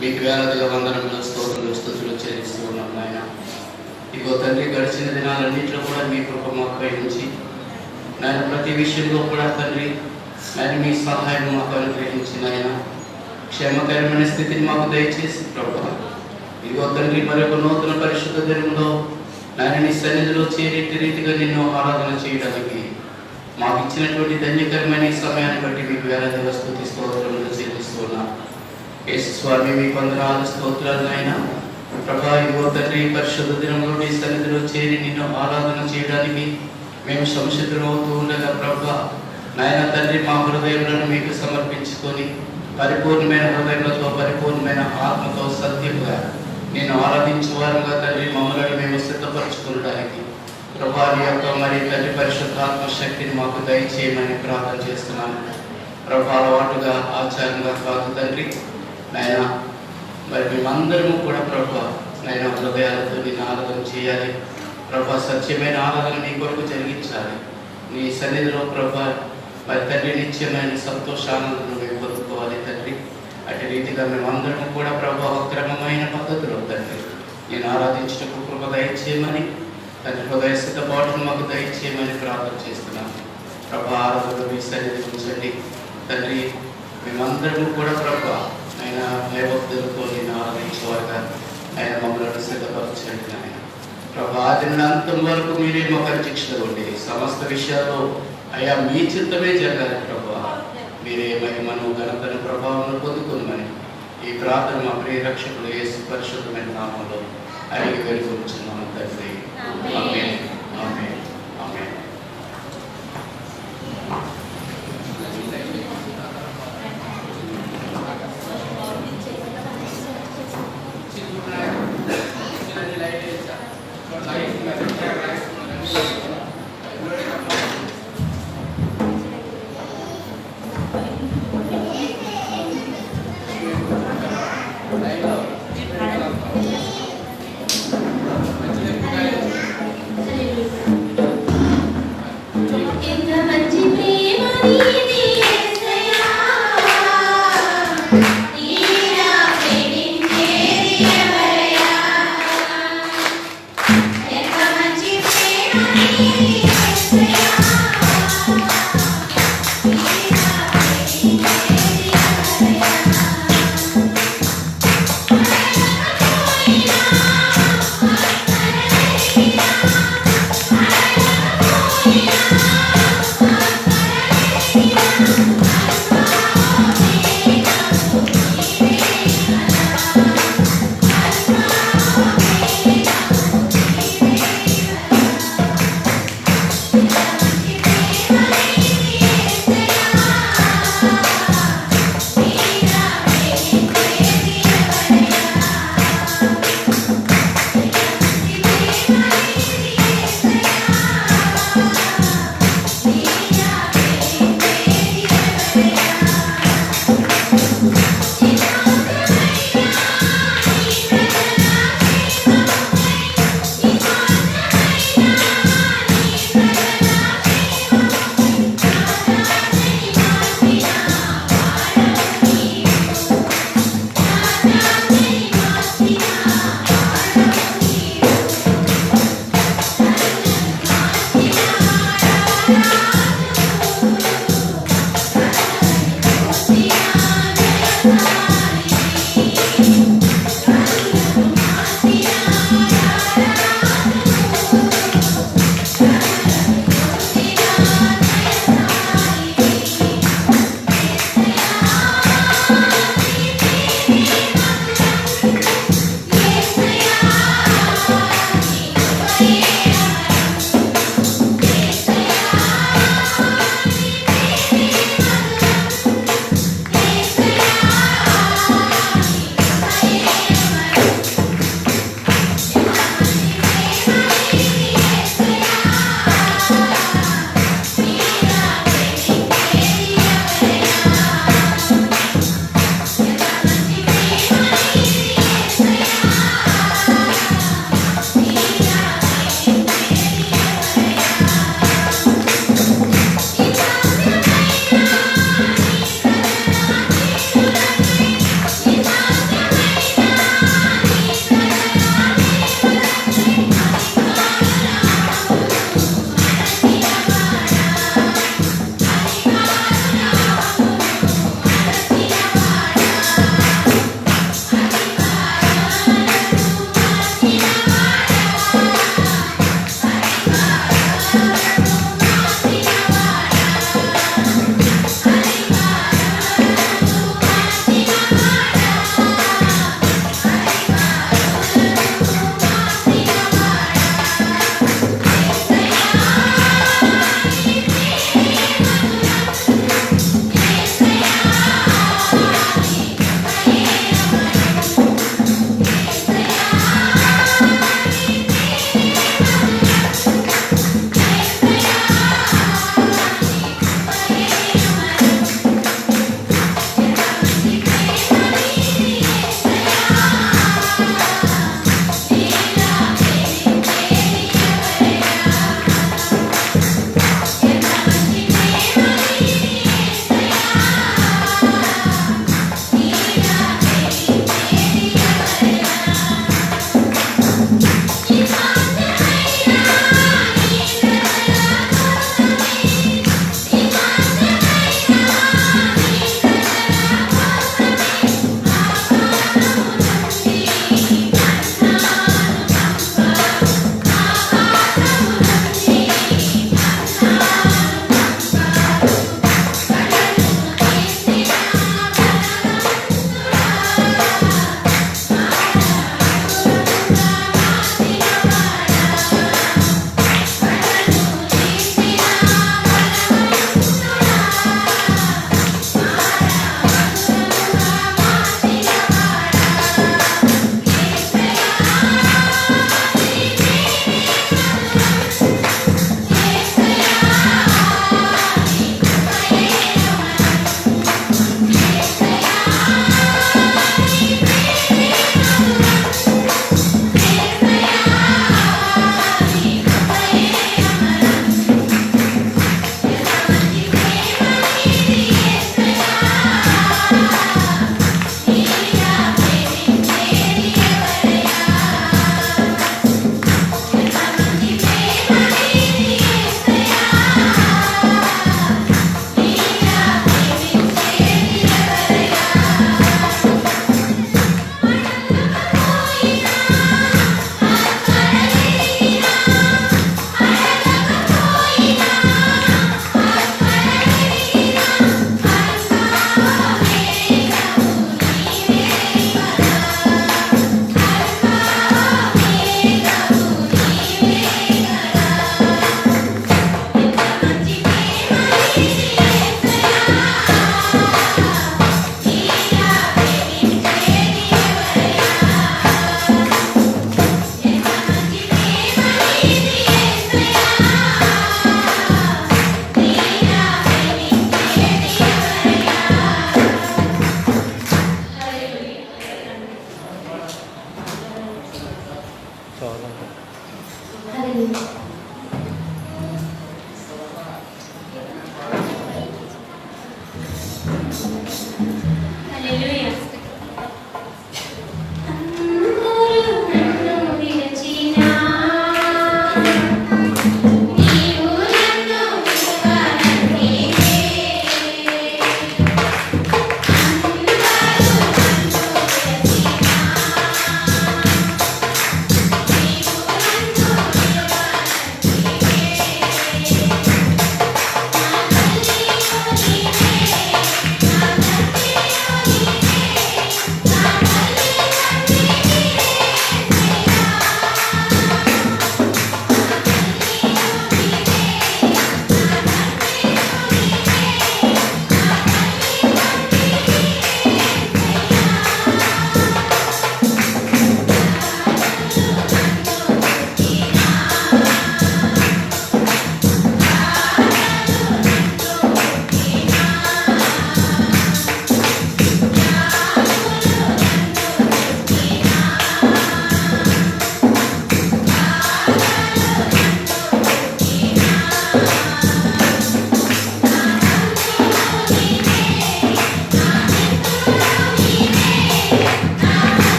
మీకు వేలాదిగా వందనములు, స్తోత్రులు, స్తుతులు చెల్లిస్తూ ఉన్నాం నాయన. ఇగో తండ్రి, గడిచిన దినాలన్నింటిలో కూడా మీ కృప మాపై ఉంచి నాయన ప్రతి విషయంలో కూడా తండ్రి నాయన మీ సహాయం మాకు అనుగ్రహించిన ఆయన క్షేమకరమైన స్థితిని మాకు దయచేసి ప్రభువా, ఇగో తండ్రి మరొక నూతన పరిశుద్ధ దినంలో నాయన నీ సన్నిధిలో చేరేటి రీతిగా నిన్ను ఆరాధన చేయడానికి మాకు ఇచ్చినటువంటి ధన్యకరమైన ఈ సమయాన్ని బట్టి మీకు వేలాదిగా స్తుతి స్తోత్రములు చెల్లిస్తూ ఉన్నాం. యేసు స్వామి, మీ వందనాలు, స్తోత్రాలు నాయన. ప్రభా, ఇగో తండ్రి పరిశుద్ధ దినంలో నీ సన్నిధిలో చేరి నిన్ను ఆరాధన చేయడానికి మేము సంసిద్ధమవుతూ ఉండగా ప్రభా నాయన తండ్రి, మా హృదయములను మీకు సమర్పించుకొని పరిపూర్ణమైన హృదయములతో, పరిపూర్ణమైన ఆత్మతో, సత్యముగా నేను ఆరాధించే వారుగా తండ్రి మమ్మల్ని మేము సిద్ధపరచుకోవడానికి ప్రభా నీ యొక్క మరి తండ్రి పరిశుద్ధాత్మ శక్తిని మాకు దయచేయమని ప్రార్థన చేస్తున్నాను. ప్రభా, అలవాటుగా ఆచారంగా కాదు తండ్రి నాయన, మరి మేమందరము కూడా ప్రభా నాయన హృదయాలతో నిన్ను ఆరాధన చేయాలి ప్రభా. సత్యమైన ఆరాధన నీ కొరకు జరిగించాలి. నీ సన్నిధిలో ప్రభా మరి తండ్రి నిత్యమైన సంతోషాలను మేము పొందుకోవాలి తండ్రి. అటు రీతిగా మేమందరము కూడా ప్రభా క్రమమైన పద్ధతిలో తండ్రి నేను ఆరాధించటకు కృప దయచేయమని తండ్రి హృదయ సిద్ధపాటును మాకు దయచేయమని ప్రార్థన చేస్తున్నాను. ప్రభా, ఆరాధన మీ సన్నిధి ఉంచండి తండ్రి. మేమందరము కూడా ప్రభా ఆయన భయభక్తులతో నేను ఆరాధించేవారుగా ఆయన మమ్మల్ని సిద్ధపరచండి నాయన. ప్రభా, ఆది నుండి అంతం వరకు మీరే మాకు అధ్యక్షులు ఉండి సమస్త విషయాల్లో అయ్యా మీ చిత్తమే జరగాలి ప్రభా. మీరే మహిమను, ఘనతను, ప్రభావం పొందుకుందని ఈ ప్రార్థన మా ప్రియ రక్షకుడు యేసు పరిశుద్ధమైన నామంలో అడిగి వెళ్ళుకుంటున్నాము తండ్రి. ఆమేన్, ఆమేన్, ఆమేన్.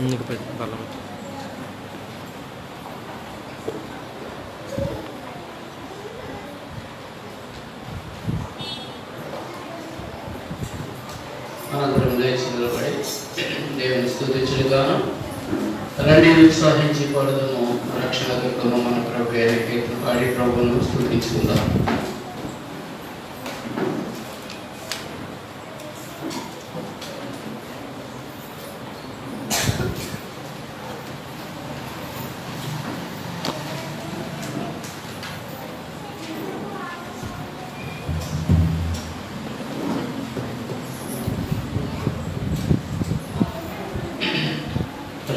నీకు పెట్టు బలం. అనంతరం లేచి నిలబడి దేవుని స్తుతించుగాను రండి ఉత్సాహించి పడదము రక్షణ దుర్గము మన ప్రభు అయిన కీర్తన పాడి ప్రభువును స్తుతించుకుందాం.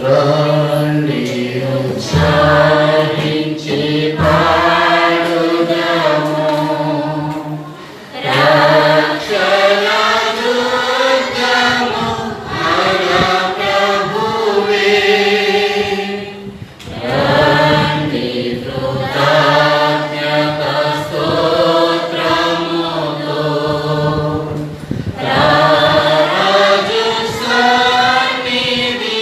రండి ఉత్సాహించి పాడుదాము రక్షణ దుర్గము మన ప్రభువే. రండి కృతజ్ఞత స్తోత్రముతో రాజు సన్నిధి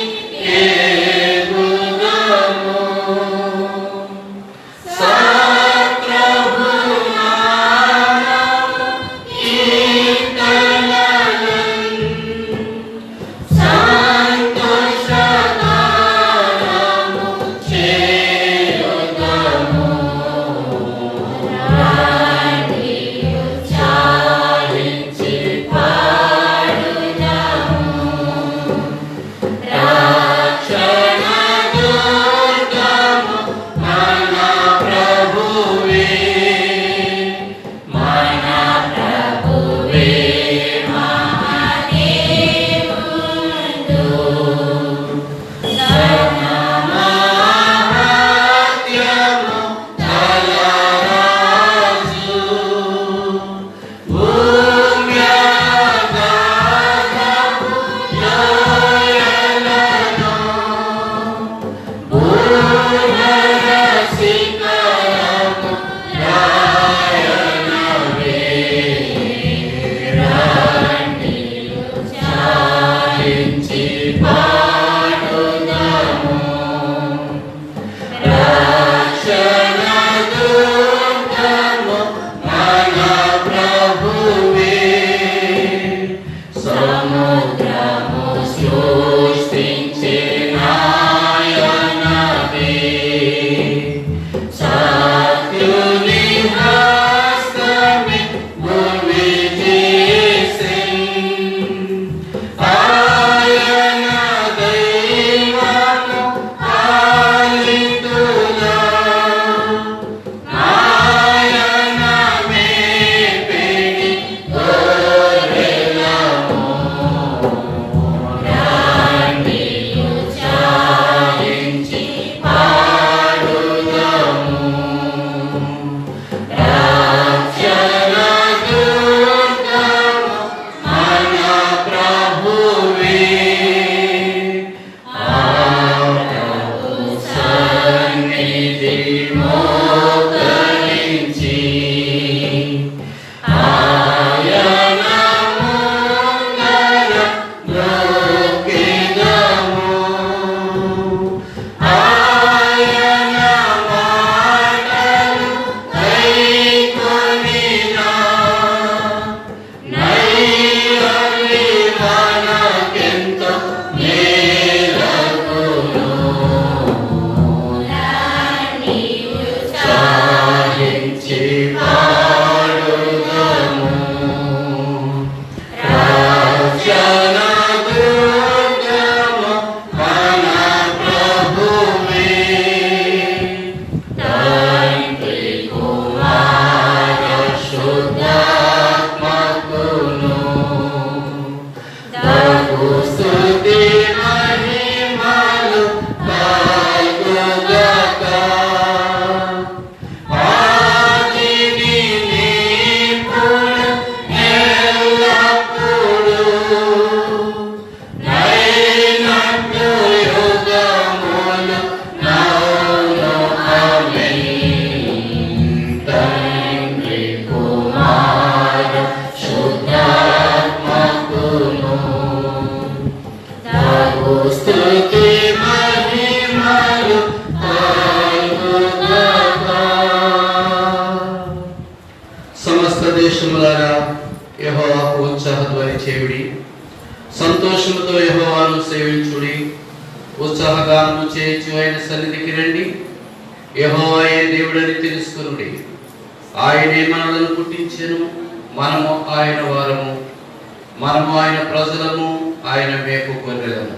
యెహోవాకు ఉత్సాహధ్వని చేయుడి, సంతోషముతో యెహోవాను సేవించుడి. ఉత్సాహగానము చేయుచు ఆయన సన్నిధికి రండి. యెహోవాయే దేవుడని తెలుసుకొనుడి. ఆయనే మనలను పుట్టించెను, మనము ఆయన వారము, మనము ఆయన ప్రజలము, ఆయన మేపు గొర్రెలము.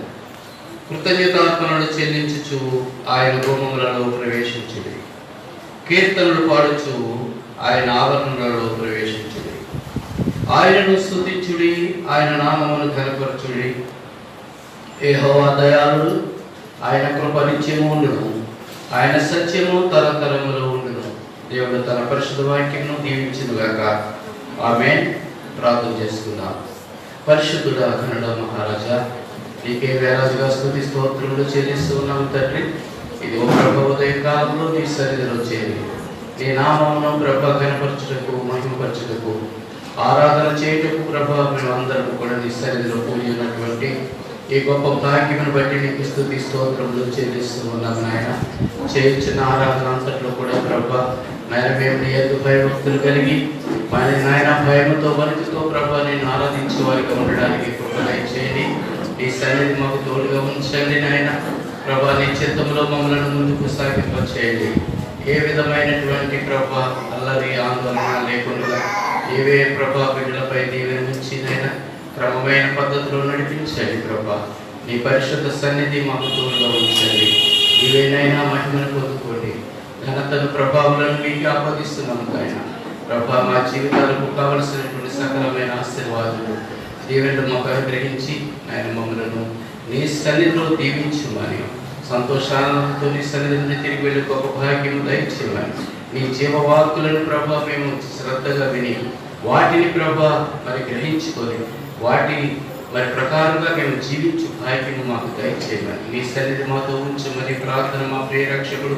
కృతజ్ఞతార్పణలు చెల్లించుచు ఆయన గుమ్మములలో ప్రవేశించుడి. కీర్తనలు పాడుచు ఆయన ఆవరణలలో ప్రవేశించుడి. ఆయనను స్తుతించుడి, ఆయన నామమును ఘనపరచుడి. యెహోవా దయాళుడు, ఆయన కృప నిత్యము ఉండును, ఆయన సత్యము తరతరములు ఉండును. దేవుడు తన పరిశుద్ధ వాక్యమును దీవించునుగాక. ఆమేన్. ప్రార్థన చేసుకుందాం. పరిశుద్ధుడా కన్నడ మహారాజా, నీకే వేలాదిగా స్తుతి స్తోత్రములు చెల్లిస్తూ ఉన్నాము తండ్రి. ఇది ఓ ప్రభు ఉదయకాలంలో నీ సన్నిధిలో చేరి నీ నామమును ప్రభ కనపరచుటకు, మహిమపరచుటకు, ఆరాధన చేయుటకు ప్రభ మేమందరం కూడా నీ సన్నిధిలో కూడి ఉన్నటువంటి ఈ గొప్ప భాగ్యమును బట్టి నీకు స్తుతి స్తోత్రములు చెల్లిస్తూ ఉన్నాము నాయన. చేయించిన ఆరాధన అంతట్లో కూడా ప్రభ నాయన మేము నీ యొక్క భయభక్తులు కలిగి మన నాయన భయముతో వణుకుతో ప్రభ నేను ఆరాధించే వారికి ఉండడానికి కృప దయచేయండి. నీ సన్నిధి మాకు తోడుగా ఉంచండి నాయన. ప్రభా నీ చిత్తంలో మమ్మల్ని ముందుకు సాగింపచేయండి. ఏ విధమైనటువంటి ప్రభా అల్లరి ఆందోళన లేకుండా ఏవే ప్రభా బిడ్డలపై దీవెన ఉంచినైనా క్రమమైన పద్ధతిలో నడిపించండి ప్రభా. నీ పరిశుద్ధ సన్నిధి మాకు తోడుగా ఉంచండి. నీవేనైనా మహిమను పొందుకోండి. ఘనతను ప్రభావాలను మీకు ఆపాదిస్తున్నాము ఆయన. ప్రభా మా జీవితాలకు కావలసినటువంటి సకలమైన ఆశీర్వాదాలు దీవెనలు మాకు అనుగ్రహించి ఆయన మమ్మలను నీ సన్నిధిలో దీవించుమని, సంతోషాలతో నీ సన్నిధి నుండి తిరిగి వెళ్ళి గొప్ప భాగ్యము దయచేయమని, నీ జీవవాక్కులను ప్రభా మేము శ్రద్ధగా విని వాటిని ప్రభా మరి గ్రహించుకొని వాటి మరి ప్రకారంగా మేము జీవించు భాగ్యము మాకు దయచేయమని నీ సన్నిధి మాతో ఉంచమని ప్రార్థన మా ప్రియరక్షకుడు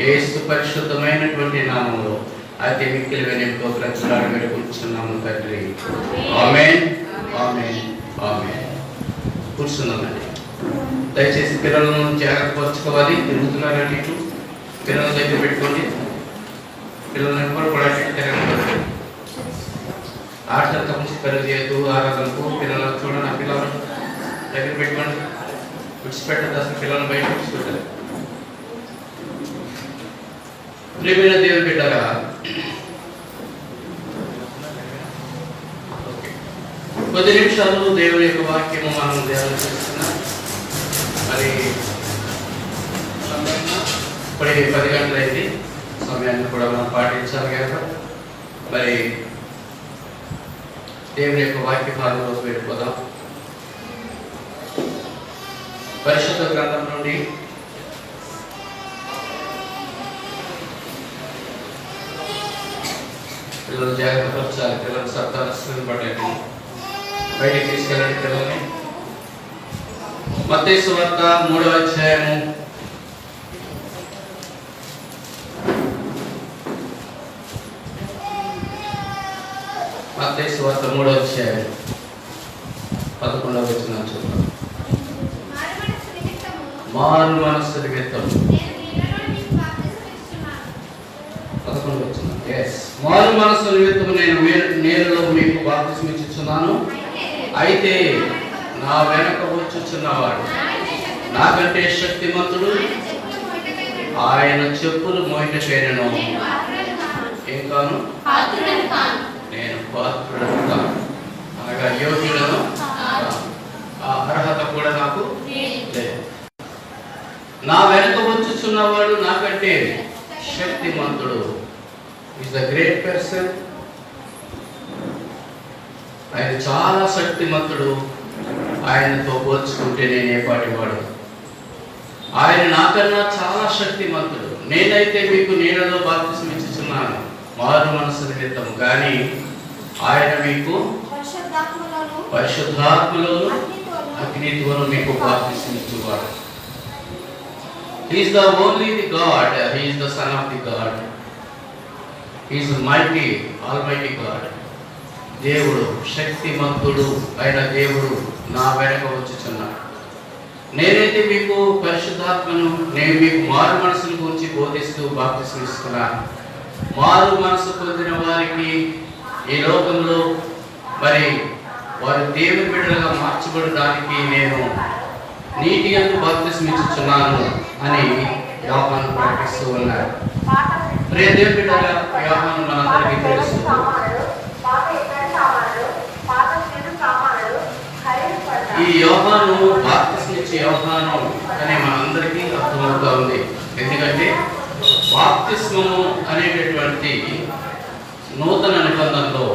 యేసు పరిశుద్ధమైనటువంటి నామములో అతి మిక్కిలి వెనుకో ప్రజలాడు వేడుకుంటున్నాము తండ్రి. ఆమేన్, ఆమేన్, ఆమేన్. కూర్చున్నామండి. దయచేసి పిల్లలను జాగ్రత్త పరచుకోవాలి. తిరుగుతున్నారండి ఇటు పిల్లల దగ్గర పెట్టుకోండి. పిల్లలను ఎవ్వరు కూడా తిరగండి. ఆటలకు ముంచి పెరుగు చేయదు. ఆరాధనకు పిల్లలను చూడండి. ఆ పిల్లలను దగ్గర పెట్టుకోండి. విడిచిపెట్టదు, అసలు పిల్లలను బయట విడిచిపెట్టాలి. ప్రియమైన దేవుని బిడ్డలారా, కొద్ది నిమిషాలు దేవుని యొక్క వాక్యము మనం ధ్యానం చేస్తున్నాం. మరి ఇప్పటి 10 గంటలైంది. సమయాన్ని కూడా మనం పాటించాలి కనుక మరి దేవుని యొక్క వాక్య భాగంలోకి వెళ్ళిపోదాం. పరిశుద్ధ గ్రంథం నుండి పిల్లలు జాగ్రత్త పరచాలి. పిల్లలు శబ్దాలు పడలేదు, బయటికి తీసుకెళ్ళండి పిల్లల్ని. మత్తయి సువార్త 3వ అధ్యాయము 11వ వచనం చూద్దాం. మారు మనస్సు నిమిత్తం 11వ వచనం. మారు మనస్సు నిమిత్తం నేను మీకు బాప్తిస్మం ఇచ్చుచున్నాను. అయితే నా వెనక వచ్చుచున్నవాడు నాకంటే శక్తిమంతుడు, ఆయన చెప్పులు మోయటకైనను ఇంకాను నేను పాత్రుడను కాను. అనగా యోగ్యులను ఆ అర్హత కూడా నాకు లేదు. నా వెనక వచ్చుచున్నవాడు నాకంటే శక్తిమంతుడు. Is the great person. ఆయన చాలా శక్తిమంతుడు. ఆయనతో పోల్చుకుంటే నేనే పాటివాడు. ఆయన నాకన్నా చాలా శక్తిమంతుడు. నేనైతే మీకు నీళ్ళలో బాప్తిస్మం ఇచ్చుచున్నాను మారు మనసు నిమిత్తం, కానీ ఆయన మీకు పరిశుద్ధాత్మలోను అగ్నితోను మీకు బాప్తిస్మం ఇచ్చువాడు. He is the only the God. He is the Son of the God. He is mighty, almighty God. దేవుడు శక్తిమంతుడు అయిన దేవుడు నా వెనక వచ్చుచున్నాడు. నేనైతే మీకు పరిశుద్ధాత్మను, నేను మీకు మారు మనసుల గురించి బోధిస్తూ బాప్తిస్మం ఇస్తున్నాను. మారు మనసు పొందిన వారికి ఈ లోకంలో మరి వారు దేవుని బిడ్డలుగా మార్చబడడానికి నేను నీటి యందు బాప్తిస్మం ఇచ్చుచున్నాను అని యోహాను ప్రకటిస్తూ ఉన్నారు. ప్రియ దేవుని బిడ్డలుగా యోహాను మనందరికీ తెలుసు. ఈ యోహాను బాప్తిస్మం ఇచ్చే యోహాను అని మనందరికీ అర్థమవుతా ఉంది. ఎందుకంటే బాప్తిస్మము అనేటటువంటి నూతన నిబంధనలో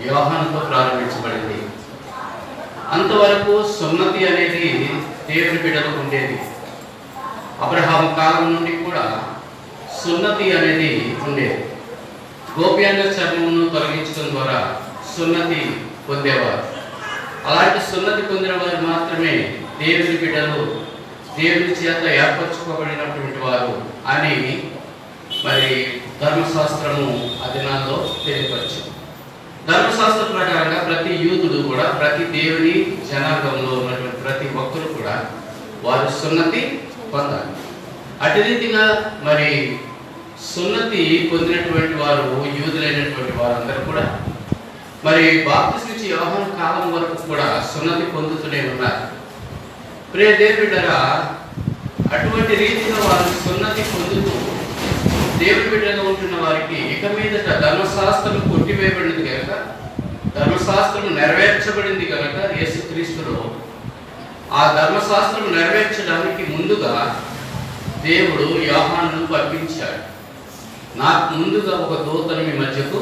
యోహానుతో ప్రారంభించబడింది. అంతవరకు సున్నతి అనేది దేవుని బిడ్డలకు ఉండేది. అబ్రహాము కాలం నుండి కూడా సున్నతి అనేది ఉండేది. గోప్యాంగ చర్మమును తొలగించడం ద్వారా సున్నతి పొందేవారు. అలాంటి సున్నతి పొందిన వారు మాత్రమే దేవుని బిడ్డలు, దేవుని చేత ఏర్పరచుకోబడినటువంటి వారు అని మరి ధర్మశాస్త్రము అధినాల్లో తెలియపరిచింది. ధర్మశాస్త్ర ప్రకారంగా ప్రతి యూదుడు కూడా, ప్రతి దేవుని జనాంగంలో ఉన్నటువంటి ప్రతి ఒక్కరు కూడా వారు సున్నతి పొందాలి. అటు రీతిగా మరి సున్నతి పొందినటువంటి వారు యూదులైనటువంటి వారందరూ కూడా మరి బాప్తిస్మం ఇచ్చే యోహాను కాలం వరకు కూడా సున్నతి పొందుతూనే ఉన్నారు. ప్రియ దేవుని బిడ్డలారా, అటువంటి రీతిగా వారు సున్నతి పొందుతూ దేవుని బిడ్డగా ఉంటున్న వారికి ఇక మీదట ధర్మశాస్త్రం కొట్టివేయబడింది కనుక, ధర్మశాస్త్రం నెరవేర్చబడింది కనుక యేసుక్రీస్తులో ఆ ధర్మశాస్త్రం నెరవేర్చడానికి ముందుగా దేవుడు యోహానును పంపించాడు. నాకు ముందుగా ఒక దూతను మీ మధ్యకు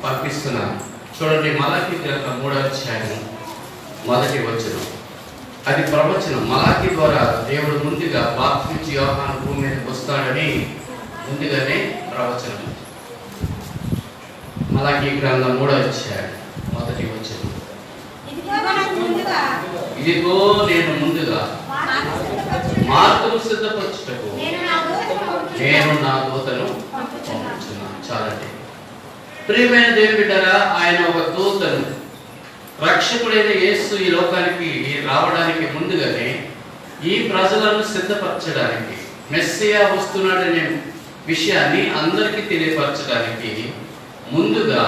పంపిస్తున్నాను. చూడండి, మలాకీ గ్రంథం 3వ అధ్యాయం 1వ వచనం. అది ప్రవచనం. మలాకీ ద్వారా దేవుడు ముందుగా బాప్తిస్మం ఇచ్చే యోహాను భూమి మీదకి వస్తాడని ముందుగానే ప్రవచనం. మలాకీ గ్రంథం 3వ అధ్యాయం 1వ వచనం. ఇదిగో నేను ముందుగా మార్గము సిద్ధపరచుటకు నేను నా దూతను పంపుచున్నాను. చాలండి. ప్రియమైన దేవుని బిడ్డలారా, ఆయన ఒక దూతను, రక్షకుడైన యేసు ఈ లోకానికి రావడానికి ముందుగానే ఈ ప్రజలను సిద్ధపరచడానికి, మెస్సియా వస్తున్నాడనే విషయాన్ని అందరికీ తెలియపరచడానికి ముందుగా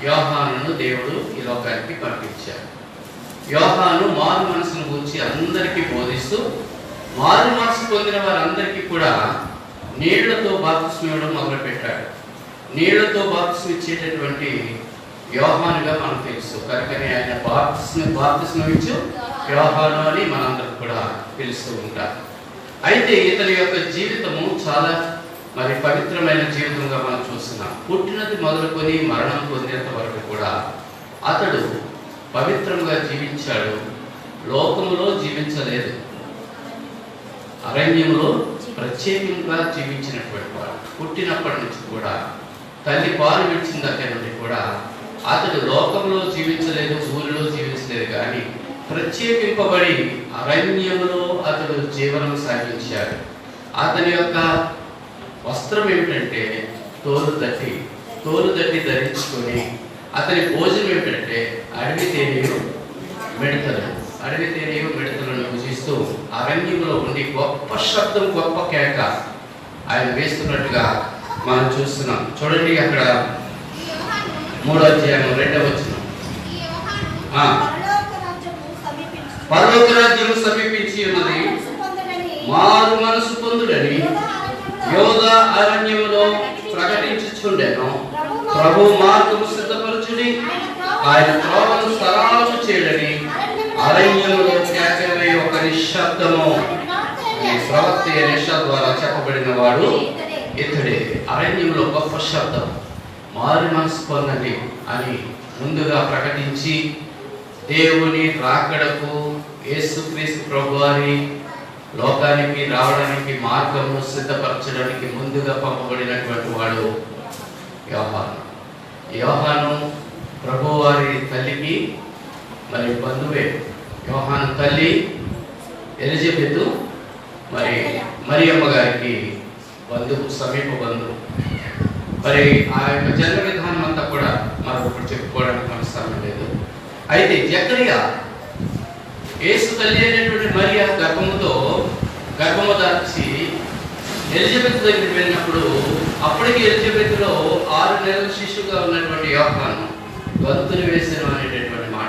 యోహానును దేవుడు ఈ లోకానికి పంపించాడు. యోహాను మారు మనసును గురించి అందరికీ బోధిస్తూ, మారు మనసు పొందిన వారందరికీ కూడా నీళ్లతో బాప్తిస్మం ఇవ్వడం మొదలుపెట్టాడు. నీళ్లతో బాప్తిస్మం ఇచ్చేటటువంటి యోహానుగా మనకు తెలుసు కనుకనే ఆయన బాప్తిస్మం ఇచ్చు యోహాను అని మనందరూ కూడా తెలుస్తూ ఉంటారు. అయితే ఇతని యొక్క జీవితము చాలా మరి పవిత్రమైన జీవితంగా మనం చూస్తున్నాం. పుట్టినది మొదలుకొని మరణం పొందేంత వరకు కూడా అతడు పవిత్రంగా జీవించాడు. లోకములో జీవించలేదు, అరణ్యంలో ప్రత్యేకంగా జీవించినటువంటి వాడు. పుట్టినప్పటి నుంచి కూడా, తల్లి పాలు విడిచిన దగ్గర నుండి కూడా అతడు లోకంలో జీవించలేదు, ఊరిలో జీవించలేదు, కానీ ప్రత్యేకింపబడి అరణ్యంలో అతడు జీవనం సాగించాడు. అతని యొక్క వస్త్రం ఏమిటంటే తోలు దట్టి ధరించుకొని, అతని భోజనం ఏమిటంటే అడవి తేనెయు మిడతలను భుజిస్తూ అరణ్యంలో ఉండి గొప్ప శబ్దం, గొప్ప కేక ఆయన వేస్తున్నట్టుగా మనం చూస్తున్నాం. చూడండి, అక్కడ 3వ అధ్యాయం 2వ వచనం. పరలోక రాజ్యము సమీపించి ఉన్నది, మారు మనసు పొందుడని యోధా అరణ్యములో ప్రకటించుచుండెను. ప్రభు మార్గము సిద్ధపరచుడి, ఆయన త్రోవను సరాలు చేయడని అరణ్యములో కేకవే ఒక నిశ్శబ్దము. ప్రవక్త యెషయా ద్వారా చెప్పబడిన వాడు ఇతడే. అరణ్యంలో గొప్ప శబ్దం, మారు మనసు పొందండి అని ముందుగా ప్రకటించి దేవుని రాకడకు, యేసుక్రీస్తు ప్రభువారి లోకానికి రావడానికి మార్గమును సిద్ధపరచడానికి ముందుగా పంపబడినటువంటి వాడు యోహాను. యోహాను ప్రభువారి తల్లికి మరి బంధువే. యోహాను తల్లి ఎలిజబెత్ మరియమ్మ గారికి బంధువు, సమీప బంధువు. మరి ఆ యొక్క జన్మ విధానం అంతా కూడా మరొకటి చెప్పుకోవడానికి మనకు సమయం లేదు. అయితే జకరియా యేసు తల్లి అయినటువంటి మరియ గర్భము దాల్చి ఎలిజబెత్ దగ్గరికి వెళ్ళినప్పుడు, అప్పటికి ఎలిజబెత్లో 6 నెలల శిశువుగా ఉన్నటువంటి యోహాను గంతులు వేసిన అనేటటువంటి మాట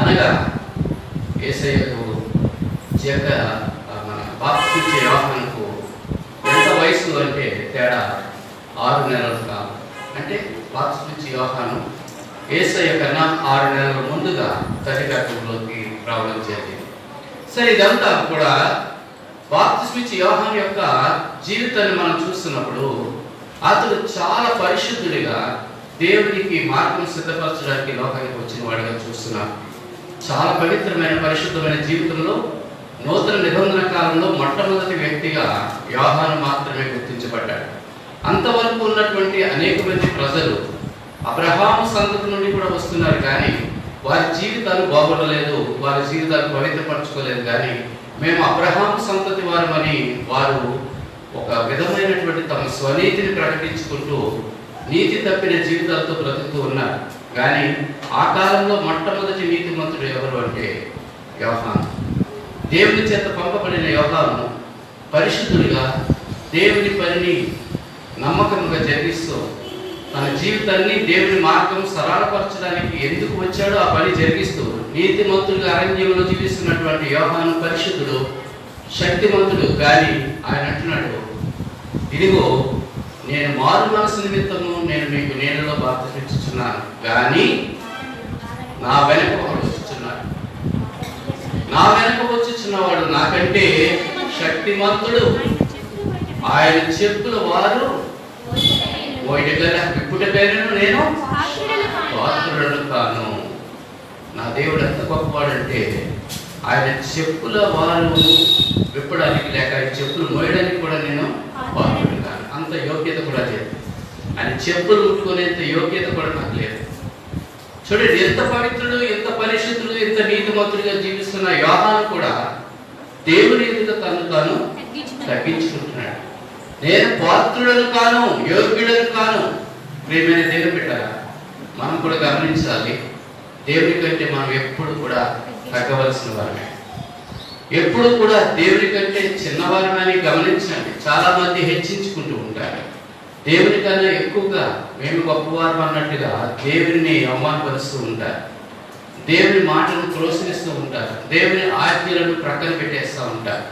అనగా యేసయ్యకు మన బాప్తిస్మిచ్చే యోహానుకు ఎంత వయసు అంటే తేడా 6 నెలలు కాదు. అంటే బాప్తిస్మిచ్చే యోహాను యేసయ్య కన్నా 6 నెలల ముందుగా తల్లి గర్భంలోకి రావడం జరిగింది. సరే, ఇదంతా కూడా బాప్తిస్మిచ్చే యోహాను యొక్క జీవితాన్ని మనం చూస్తున్నప్పుడు అతడు చాలా పరిశుద్ధుడిగా దేవునికి మార్గం సిద్ధపరచడానికి లోకానికి వచ్చిన వాడిగా చూస్తున్నాం. చాలా పవిత్రమైన పరిశుద్ధమైన జీవితంలో నూతన నిబంధన కాలంలో మొట్టమొదటి వ్యక్తిగా యోహాను మాత్రమే గుర్తించబడ్డాడు. అంతవరకు ఉన్నటువంటి అనేక మంది ప్రజలు అబ్రహాము సంతతి నుండి కూడా వస్తున్నారు, కానీ వారి జీవితాలు బాగుండలేదు, వారి జీవితాలు పవిత్రపరచుకోలేదు. కానీ మేము అబ్రహాము సంతతి వారమని వారు ఒక విధమైనటువంటి తమ స్వనీతిని ప్రకటించుకుంటూ నీతి తప్పిన జీవితాలతో బ్రతుకుతూ ఉన్నారు. కానీ ఆ కాలంలో మొట్టమొదటి నీతిమంతుడు ఎవరు అంటే యోహాను. దేవుని చేత పంపబడిన యోహాను పరిశుద్ధుడిగా దేవుని పనిని నమ్మకంగా జరిగిస్తూ తన జీవితాన్ని దేవుని మార్గం సరళపరచడానికి ఎందుకు వచ్చాడో ఆ పని జరిగిస్తూ నీతిమంతుడిగా అరణ్యంలో జీవిస్తున్నటువంటి యోహాను పరిశుద్ధుడు, శక్తిమంతుడు. కానీ ఆయన అంటున్నాడు, ఇదిగో నేను మారు మనసు నిమిత్తము నేను మీకు నీళ్ళలో బాప్తిస్మిచ్చుచున్నాను, కానీ నా వెనక ఒకడు వచ్చుచున్నాడు. నా వెనక వచ్చుచున్నవాడు నాకంటే శక్తిమంతుడు, ఆయన చెప్పుల వారు ఇప్పుడైనా నేను పాత్రుడను కాను. నా దేవుడు ఎంత గొప్పవాడంటే ఆయన చెప్పుల వారు విప్పడానికి లేక ఆయన చెప్పులు మోయడానికి కూడా నేను పాత్రుడు కాను. అంత యోగ్యత కూడా లేదు. ఆయన చెప్పులు ముట్టుకునేంత యోగ్యత కూడా నాకు లేదు. చూడండి, ఎంత పవిత్రుడు, ఎంత పరిశుద్ధుడు, ఎంత నీతిమంతుడిగా జీవిస్తున్న యోహాను కూడా దేవుని ఎదుట తను తాను తగ్గించుకుంటున్నాడు. నేను పాత్రుడను కాను, యోగ్యుడను కాను. ప్రియమైన దేవుని బిడ్డలారా, మనం కూడా గమనించాలి, దేవుని కంటే మనం ఎప్పుడు కూడా తగ్గవలసిన వారమే, ఎప్పుడు కూడా దేవుని కంటే చిన్నవారమని గమనించండి. చాలా మంది హెచ్చించుకుంటూ ఉంటారు. దేవుని కన్నా ఎక్కువగా మేము గొప్పవారం అన్నట్టుగా దేవుని అవమానపరుస్తూ ఉంటారు, దేవుని మాటను ప్రోత్సహిస్తూ ఉంటారు, దేవుని ఆజ్ఞలను ప్రక్కన పెట్టేస్తూ ఉంటారు,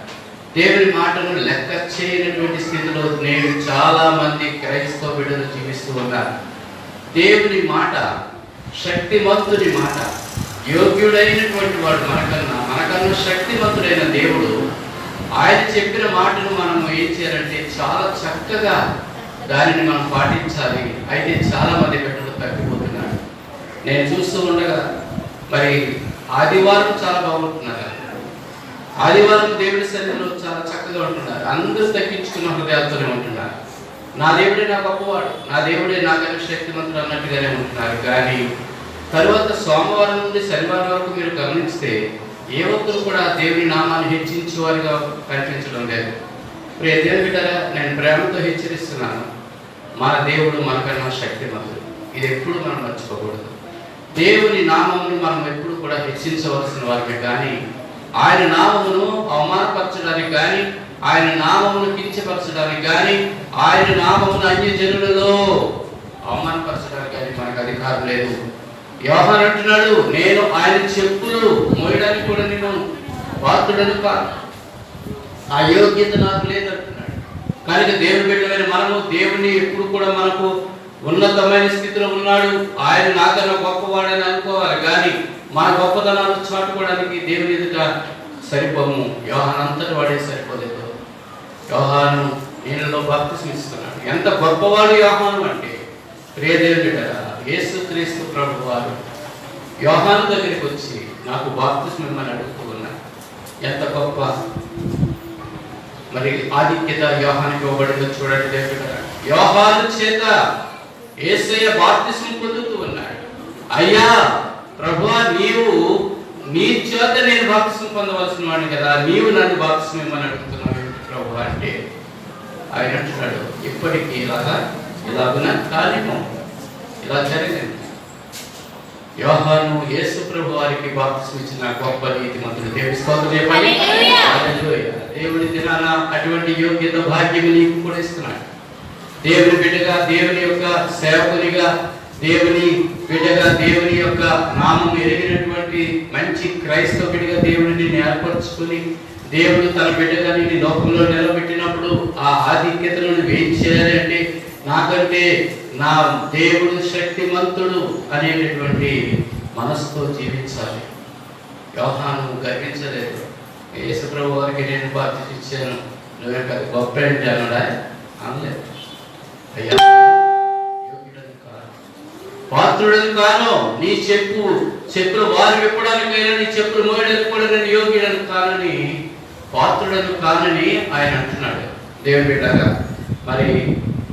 దేవుని మాటను లెక్క చేయనటువంటి స్థితిలో నేడు చాలా మంది క్రైస్తవ బిడ్డలు జీవిస్తూ ఉన్నారు. దేవుని మాట, శక్తిమంతుని మాట, యోగ్యుడైనటువంటి వాడు మనకన్నా శక్తిమంతుడైన దేవుడు ఆయన చెప్పిన మాటను మనం ఏం చేయాలంటే చాలా చక్కగా దానిని మనం పాటించాలి. అయితే చాలా మంది బిడ్డలు తగ్గిపోతున్నారు. నేను చూస్తూ ఉండగా మరి ఆదివారం చాలా బాగుంటున్నారు, ఆదివారం దేవుడి సన్నిధిలో చాలా చక్కగా ఉంటున్నారు, అందరూ తగ్గించుకున్న హృదయాలతోనే ఉంటున్నారు. నా దేవుడే నా గొప్పవాడు, నా దేవుడే నాకన్నా శక్తిమంతుడు అన్నట్టుగానే ఉంటున్నారు. కానీ తరువాత సోమవారం నుండి శనివారం వరకు మీరు గమనిస్తే ఏ ఒక్కరు కూడా దేవుని నామాన్ని హెచ్చించేవారుగా కనిపించడం లేదు. ప్రియ దేవుని బిడ్డలారా, నేను ప్రేమతో హెచ్చరిస్తున్నాను, మన దేవుడు మనకన్నా శక్తిమంతుడు. ఇది ఎప్పుడు మనం మర్చిపోకూడదు. దేవుని నామమును మనం ఎప్పుడు కూడా హెచ్చించవలసిన వారిమే, కానీ ఆయన నామమును అవమానపరచడానికి కానీ, ఆయన నామమును కించపరచడానికి కానీ, ఆయన నామమును అన్యజనులలో అవమానపరచడానికి కానీ మనకు అధికారం లేదు. యోహాను అంటున్నాడు, నేను ఆయన చెప్పులు మోయడానికి కూడా నేను పాత్రుడను కాదు, ఆ యోగ్యత నాకు లేదంటున్నాడు. కనుక దేవుని బిడ్డలైన మనము దేవుని ఎప్పుడు కూడా మనకు ఉన్నతమైన స్థితిలో ఉన్నాడు, ఆయన నాకన్నా గొప్పవాడని అనుకోవాలి. కానీ మన గొప్పతనాలు చాటుకోవడానికి దేవుని ఎదుట సరిపోము. యోహాను అంతటి వాడే సరిపోలేదు. యోహాను నీళ్ళలో బాప్తిస్మిస్తున్నాడు. ఎంత గొప్పవాడు యోహాను అంటే, ప్రియ దేవుని బిడ్డలారా, యేసుక్రీస్తు ప్రభు వారు యోహాను దగ్గరికి వచ్చి నాకు బాప్తిస్మం ఇమ్మని అడుగుతూ ఉన్నారు. ఎంత గొప్ప మరి ఆధిక్యత యోహానుకి ఇవ్వబడిందో చూడండి. దేవుడు యోహాను చేత యేసయ్య బాప్తిస్మం పొందుతూ ఉన్నాడు. అయ్యా ప్రభువా, నీవు నీ చేత నేను బాప్తిస్మం పొందవలసిన వాడిని కదా, నీవు నన్ను బాప్తిస్మం ఇమ్మని అడుగుతున్నావు ప్రభు అంటే ఆయన అంటున్నాడు, ఇప్పటికీ ఇలాగున కార్యము ఇలా జరిగింది. యోహాను యేసు ప్రభు వారికి బాప్తిస్మం ఇచ్చిన గొప్ప నీతిమంతుడు. దేవుని స్తోత్రం చెప్పండి. హల్లెలూయా. దేవుని దినాన అటువంటి యోగ్యత భాగ్యం నీకు కూడా ఇస్తున్నాడు. దేవుని బిడ్డగా, దేవుని యొక్క సేవకునిగా, దేవుని బిడ్డగా దేవుని యొక్క నామం ఎరిగినటువంటి మంచి క్రైస్తవ బిడ్డగా దేవుడిని ఏర్పరచుకుని దేవుడు తన బిడ్డగా నిన్ను లోకంలో నిలబెట్టినప్పుడు ఆ ఆధిక్యతలను ఏం చేయాలి అంటే నాకంటే నా దేవుడు శక్తిమంతుడు అనేటటువంటి మనసుతో జీవించాలి. యోహాను గర్వించలేదు. యేసుప్రభు వారికి నేను బాధ్యత ఇచ్చాను, నువ్వే కదా గొప్ప ఏంటి అన్నాడా? అనలేదు. అయ్యా పాత్రుడని కాను, నీ చెప్పులు వారు విప్పడానికైనా నీ చెప్పులు మోయడానికి కూడా నేను యోగ్యుడని కానని, పాత్రుడని కానని ఆయన అంటున్నాడు. దేవుని బిడ్డగా మరి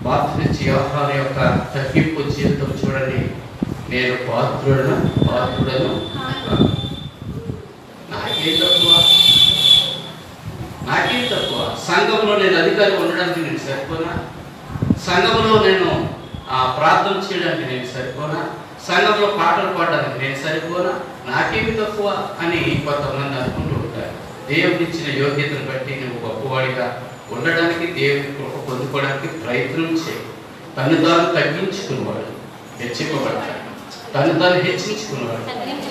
బాప్తిస్మ యోహాను యొక్క తగ్గింపు జీవితం చూడండి. నేను పాత్రుడను నాకేం తక్కువ. సంఘంలో నేను అధికారి ఉండడానికి నేను సరిపోనా? సంఘంలో నేను ప్రార్థన చేయడానికి నేను సరిపోనా? సంఘంలో పాటలు పాడడానికి నేను సరిపోనా? నాకేమి తక్కువ అని కొంతమంది అనుకుంటూ ఉంటారు. దేవుడు ఇచ్చిన యోగ్యతను బట్టి నువ్వు గొప్పవాడిగా ఉండడానికి, దేవుని కృప పొందుకోవడానికి ప్రయత్నం చేయి. తను తాను తగ్గించుకున్నవాడు హెచ్చింపబడతాడు, తను తాను హెచ్చించుకున్నవాడు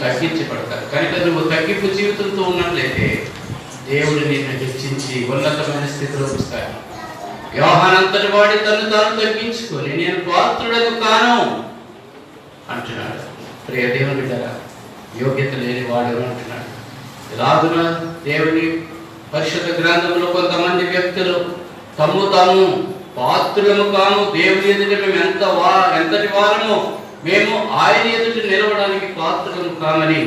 తగ్గించబడతాడు. కనుక నువ్వు తగ్గింపు జీవితంతో ఉన్నట్లయితే దేవుడు నిన్ను హెచ్చించి ఉన్నతమైన స్థితిలో ఉంచుతాడు. యోహానంతటి వాడి తను తాను తగ్గించుకొని నేను పాత్రుడను కాను అంటున్నాడు. ప్రియ దేవుని బిడ్డగా యోగ్యత లేని వాడు అంటున్నాడు. ఇలాగున దేవుని పరిశుద్ధ గ్రంథంలో కొంతమంది వ్యక్తులు తమ్ము తాము పాత్రులము కాము, దేవుని ఎదుట మేము ఎంతటి వారము, మేము ఆయన ఎదుట నిలవడానికి పాత్రులము కామని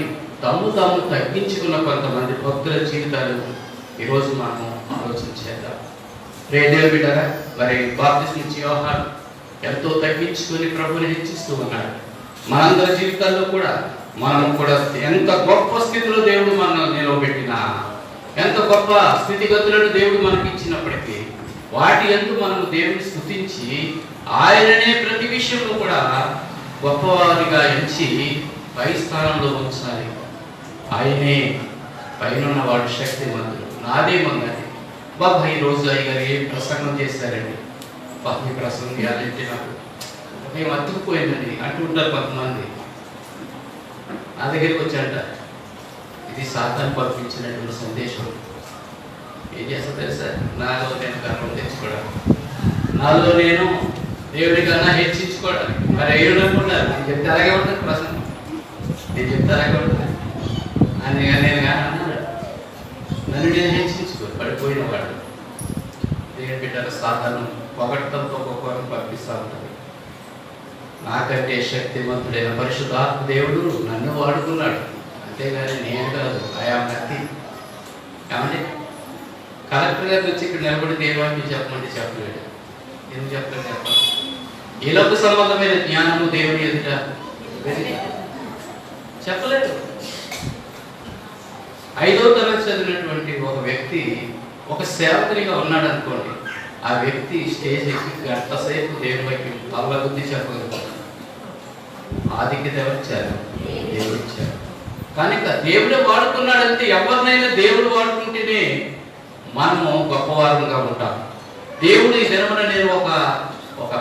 తమ్ము తాము తగ్గించుకున్న కొంతమంది భక్తుల జీవితాలు ఈరోజు మనము ఆలోచించేద్దాం. దేవుని బిడ్డగా మరి బాప్తిస్మ యోహాను ఎంతో తగ్గించుకొని ప్రభుని హెచ్చిస్తూ ఉన్నాడు. మనందరి జీవితాల్లో కూడా మనం కూడా ఎంత గొప్ప స్థితిలో దేవుడు మనల్ని నిలవబెట్టినా, ఎంత గొప్ప స్థితిగతులను దేవుడు మనకి ఇచ్చినప్పటికీ వాటి యందు మనము దేవుని స్తుతించి ఆయననే ప్రతి విషయంలో కూడా గొప్పవారిగా ఎంచి పై స్థానంలో ఉంచాలి. ఆయనే పైన వాడు శక్తిమంతుడు. నాదేమన్నది బాబా ఈరోజు అయ్యగారు ఏం ప్రసంగం చేశారండి, బాబు ప్రసంగం చేయాలంటే నాకు మేము అతుక్కుపోయిందని అంటుంటారు కొంతమంది. నా దగ్గరికి వచ్చాట, ఇది సాతాను పంపించినటువంటి సందేశం. ఏం చేస్తా తెలుసా? నాలో నేను గర్వం తెచ్చుకోవడం, నాలో నేను దేవుడి కన్నా హెచ్చించుకోవడం. మరి ఏడుకుంటారు, నేను చెప్తే అలాగే ఉంటుంది ప్రసంగం, నేను చెప్తే అలాగే ఉంటుంది అని నేను కానీ అన్నాడు. నన్ను నేను హెచ్చించుకో పడిపోయిన వాడు. దేవుని బిడ్డలు సాతాను పొగట్టంతో ఒక్కొక్కరిని పంపిస్తూ ఉంటాడు. నాకంటే శక్తివంతుడైన పరిశుద్ధాత్మ దేవుడు నన్ను వాడుకున్నాడు, అంతేగాని నేను కాదు. ఆయాం నత్తి. ఏమండి కలెక్టర్ గారికి వచ్చి ఇక్కడ నిలబడి దేవుడికి చెప్పమంటే చెప్పలేడు. ఎందుకు చెప్పలేదు? చెప్పాలి. ఈ లోక సంబంధమైన జ్ఞానము దేవుని ఎదుట చెప్పలేడు. 5వ తరగతి చదివినటువంటి ఒక వ్యక్తి ఒక సేవకునిగా ఉన్నాడు అనుకోండి, ఆ వ్యక్తి స్టేజ్ ఎక్కి గంటసేపు దేవుని వైపు తల్ల బుద్ధి చెప్పగలుగుతాడు. ఆధిక్యత ఎవరిచ్చారు? దేవుడు ఇచ్చారు. కనుక దేవుడే వాడుకున్నాడంటే ఎవరినైనా దేవుడు వాడుకుంటేనే మనము గొప్పవారంగా ఉంటాం. దేవుడు ఈ దినమున నేను ఒక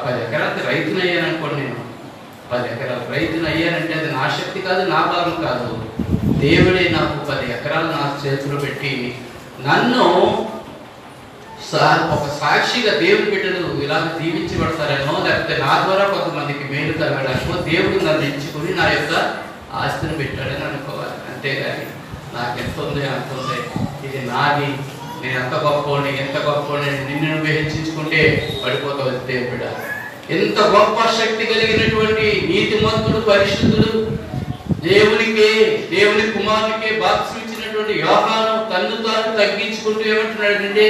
10 ఎకరాలకి రైతుని అయ్యాననుకోండి, నేను 10 ఎకరాల రైతుని అయ్యానంటే అది నా శక్తి కాదు, నా బలం కాదు. దేవుడే నాకు 10 ఎకరాలు నా చేతిలో పెట్టి నన్ను ఒక సాక్షిగా దేవుని బిడ్డలు ఇలా దీవించబడతారేమో, లేకపోతే నా ద్వారా కొంతమందికి మేలు కలగడానికో దేవుడు నన్ను ఎంచుకుని నా యొక్క ఆస్తిని పెట్టాడని అనుకోవాలి. అంతేగాని నాకు ఎంత ఉంది అంత ఉంది, ఇది నాది, నేను ఎంత గొప్పవాడిని ఎంత గొప్పవాడిని నిన్ను నువ్వు హెచ్చించుకుంటే పడిపోతావు. దేవుడ ఎంత గొప్ప శక్తి కలిగినటువంటి నీతిమంతుడు పరిశుద్ధుడు దేవుని కుమారునికే బాప్తిస్మ ఇచ్చినటువంటి యోహాను తన్ను తాను తగ్గించుకుంటూ ఏమంటున్నాడంటే,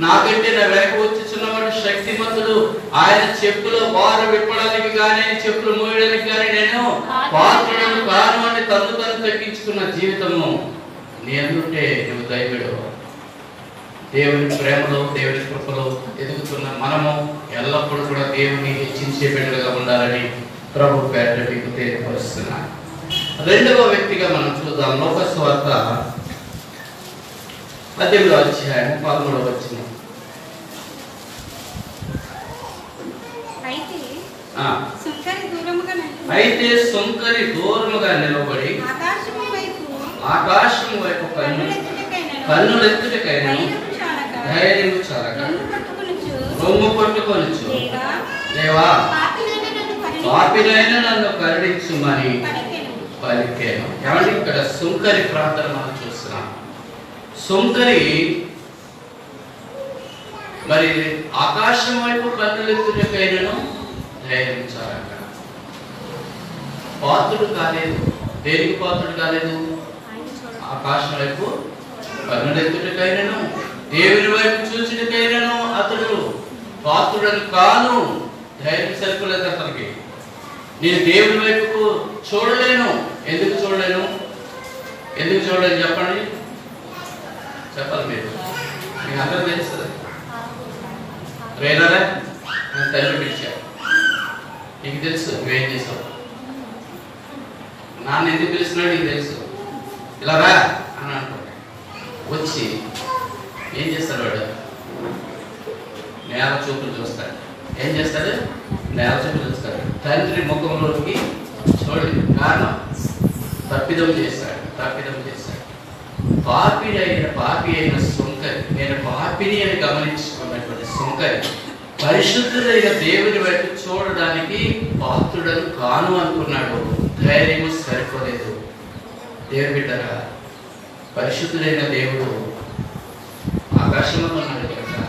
నాకంటే నా వెనక వచ్చుచున్నవాడు శక్తిమంతుడు, ఆయన చెప్పులు వారు విప్పడానికి కానీ చెప్పులు మోయడానికి కానీ నేను పాత్రుడను కాను అని తన్ను తాను తగ్గించుకున్న జీవితము నీ అందుంటే నువ్వు దైవుడు. దేవుని ప్రేమలో దేవుని కృపలో ఎదుగుతున్న మనము ఎల్లప్పుడూ కూడా దేవుని హెచ్చించే బిడ్డలుగా ఉండాలని ప్రభు పేరిట మీకు తెలియపరుస్తున్నాను. 2వ వ్యక్తిగా మనం చూద్దాం. లోక సువార్త 18వ అధ్యాయం 13వ వచనం. అయితే సుంకరి దూరముగా నిలబడి ఆకాశం వైపు కన్నులెత్తుటకైనా ధైర్యము చాలక రొమ్ము పట్టుకొనుచు, దేవా పాపినైనా నన్ను కరుణించుమని పలికాను. ఏమంటే ఇక్కడ సుంకరి ప్రార్థన మనం చూస్తున్నాం. సుంకరి మరి ఆకాశం వైపు కన్నులెత్తుటకైనను ధైర్యం చాలక పాత్రుడు కాలేదు. దేనికి పాత్రుడు కాలేదు? ఆకాశం వైపు కన్నులెత్తుటకైనను దేవుని వైపు చూచుటకైనను అతడు పాత్రుడని కాను. ధైర్యం సరిపోలేదు అతనికి. నేను దేవుని వైపుకు చూడలేను. ఎందుకు చూడలేను? ఎందుకు చూడలేను చెప్పండి, చెప్పాలి మీరు. మీకు అందరూ తెలుస్తుంది. రేనారా తల్లి పిలిచా, నీకు తెలుసు నువ్వేం చేసావు. నాన్న ఎందుకు పిలుస్తున్నాడు నీకు తెలుసు. ఇలా రా అని అనుకోండి. వచ్చి ఏం చేస్తాడు వాడు? నేల చూపులు చూస్తాడు. ఏం చేస్తాడు? నేల చూపులు చూస్తాడు. తండ్రి ముఖంలోకి చూడలేదు. కారణం తప్పిదం చేస్తాడు. పాపి అయిన సుంకరి, నేను పాపిని అని గమనించుకున్నటువంటి సుంకరి పరిశుద్ధుడైన దేవుని వైపు చూడడానికి పాత్రుడను కాను అనుకున్నాడు. ధైర్యము సరిపోలేదు. దేవుని బిడ్డరా, పరిశుద్ధుడైన దేవుడు ఆకాశంలో ఉన్నాడు కదా.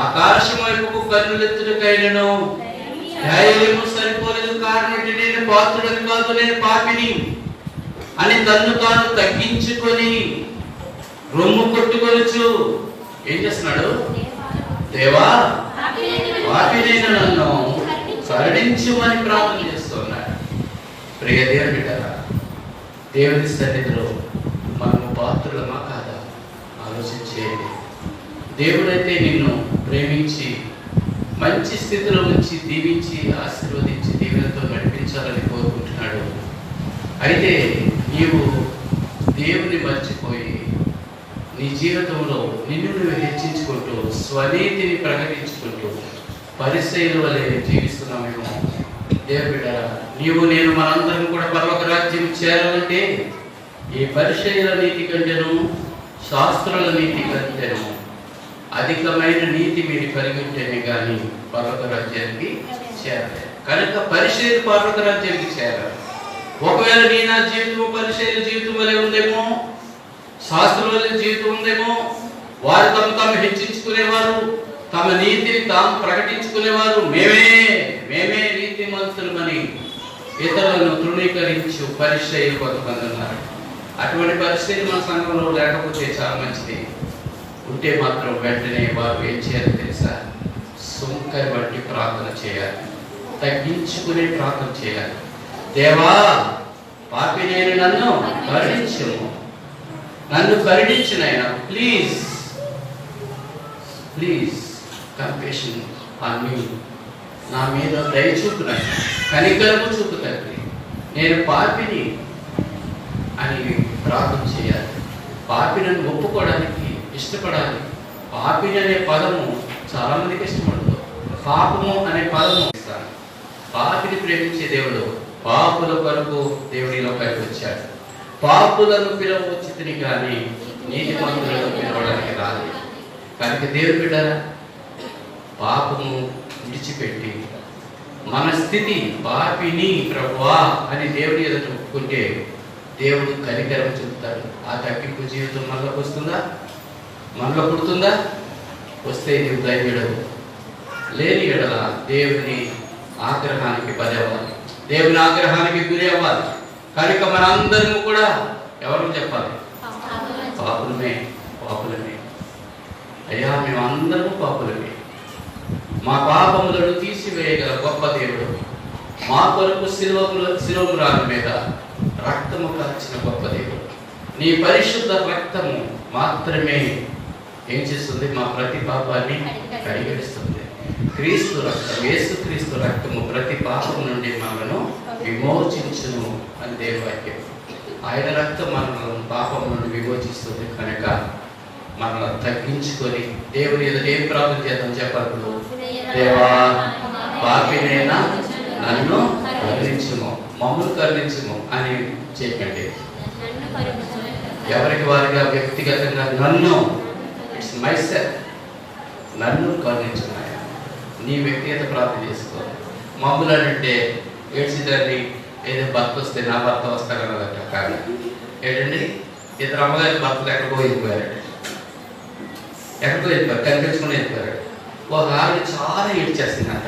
ఆకాశం వైపుకు కన్నులెత్తుటకైనను ధైర్యము సరిపోలేదు. కారణం ఏంటి? నేను పాత్రుడని కాదు, నేను పాపిని అని తన్ను తాను తగ్గించుకొని రొమ్ము కొట్టుకొనుచు ఏం చేస్తున్నాడు? దేవా పాపినైన నన్ను కరుణించుమని ప్రార్థన చేస్తున్నాడు. ప్రియ దేవుని బిడ్డరా, దేవుని సన్నిధిలో మనము పాత్రులమా కాదా ఆలోచించేయండి. దేవుడైతే నిన్ను ప్రేమించి మంచి స్థితిలో ఉంచి దీవించి ఆశీర్వదించి దీవెనతో నడిపించాలని కోరుకుంటున్నాడు. అయితే నీవు దేవుని మర్చిపోయి నీ జీవితంలో నిన్ను నువ్వు హెచ్చించుకుంటూ స్వనీతిని ప్రకటించుకుంటూ పరిసయ్యుల వలె జీవిస్తున్నామేమో. దేవుని బిడ్డరా, నీవు నేను మనందరం కూడా పరలోక రాజ్యం చేరాలంటే ఈ పరిసయ్యుల నీతి కంటేను శాస్త్రుల నీతి కంటేను అధికమైన నీతి మీరు కలిగి ఉంటేనే కానీ పరలోక రాజ్యానికి చేరాలి. కనుక పరిసయ్యులు పరలోక రాజ్యానికి చేరాలి. ఒకవేళ నీ నా జీవితం పరిసయ్యుల జీవితం వలె ఉందేమో, శాస్త్రుల వలె జీవితం ఉందేమో, వారు తమ హెచ్చించుకునేవారు, తమ నీతిని తాము ప్రకటించుకునేవారు, మేమే నీతి మంతులమని ఇతరులను తృణీకరించు పరిసయ్యులు కొంతమంది ఉన్నారు. అటువంటి పరిస్థితి మన సంఘంలో లేకపోతే చాలా మంచిది. ఉంటే మాత్రం వెంటనే వారు ఏం చేయాలి తెలుసా? సుంకరి వంటి ప్రార్థన చేయాలి. తగ్గించుకునే ప్రార్థన చేయాలి. దేవా పాపినైన నన్ను కరుణించుము, నన్ను కరుణించునైనా ప్లీజ్ కంపేషన్ ఆన్ మీ. నా మీద దయ చూపునైనా కనికరము చూపు తండ్రి, నేను పాపిని అని ప్రార్థన చేయాలి. పాపినని ఒప్పుకోవడానికి ఇష్టపడాలి. పాపిని అనే పదము చాలా మందికి ఇష్టపడదు. పాపము అనే పదము ఇస్తాను. పాపిని ప్రేమించే దేవుడు పాపుల కొరకు దేవుని లోకానికి వచ్చాడు. పాపులను పిలవచ్చుని కానీ నీతిమంతులను పిలవడానికి రాలేదు. కనుక దేవుడు బిడ్డరా, పాపము విడిచిపెట్టి మన స్థితి పాపిని ప్రభువా అని దేవుని ఎదుట ఒప్పుకుంటే దేవుడు కనికరం చూపుతాడు. ఆ తగ్గింపు జీవితం మనలోకి వస్తుందా? మనలో పుడుతుందా? వస్తే నీవు ధైర్యుడవు. లేని ఎడల దేవుని ఆగ్రహానికి బలి అవ్వాలి, దేవుని ఆగ్రహానికి గురి అవ్వాలి. కనుక మనందరం కూడా ఎవరికి చెప్పాలి? పాపులమే. అయ్యా మేమందరము పాపులమే. మా పాపములను తీసివేయగల గొప్ప దేవుడు, మా కొరకు శిలువ రాళ్ళ మీద రక్తము కార్చిన గొప్ప దేవుడు. నీ పరిశుద్ధ రక్తము మాత్రమే ఏం చేస్తుంది? మా ప్రతి పాపాన్ని కడిగిస్తుంది. క్రీస్తు రక్తం, యేసుక్రీస్తు రక్తము ప్రతి పాపం నుండి మనను విమోచించును అని దేవుని వాక్యం. ఆయన రక్తం మనల్ని పాపం నుండి విమోచిస్తుంది. కనుక మనల్ని తగ్గించుకొని దేవుని ఎదుట ఏం ప్రార్థన చేద్దాం చెప్పాలి? దేవా పాపినైనా నన్ను కరుణించుము, మమ్మల్ని కరుణించుము అని చెప్పండి. ఎవరికి వారిగా వ్యక్తిగతంగా నన్ను, ఇట్స్ మై సెల్ఫ్, నన్ను కరుణించున్నాయా, నీ వ్యక్తిగత ప్రార్థన చేసుకో. మమ్మల్ని అంటే ఏడ్చిదాన్ని ఏదో భర్త వస్తే నా భర్త వస్తారన్నదట కాదు. ఏంటండి, ఇద్దరు అమ్మగారి భర్తలు ఎక్కడికో వెళ్ళిపోయారు, కనిపించుకుని వెళ్ళిపోయారు. ఒక ఆవిడ చాలా ఏడ్చేస్తుందంట,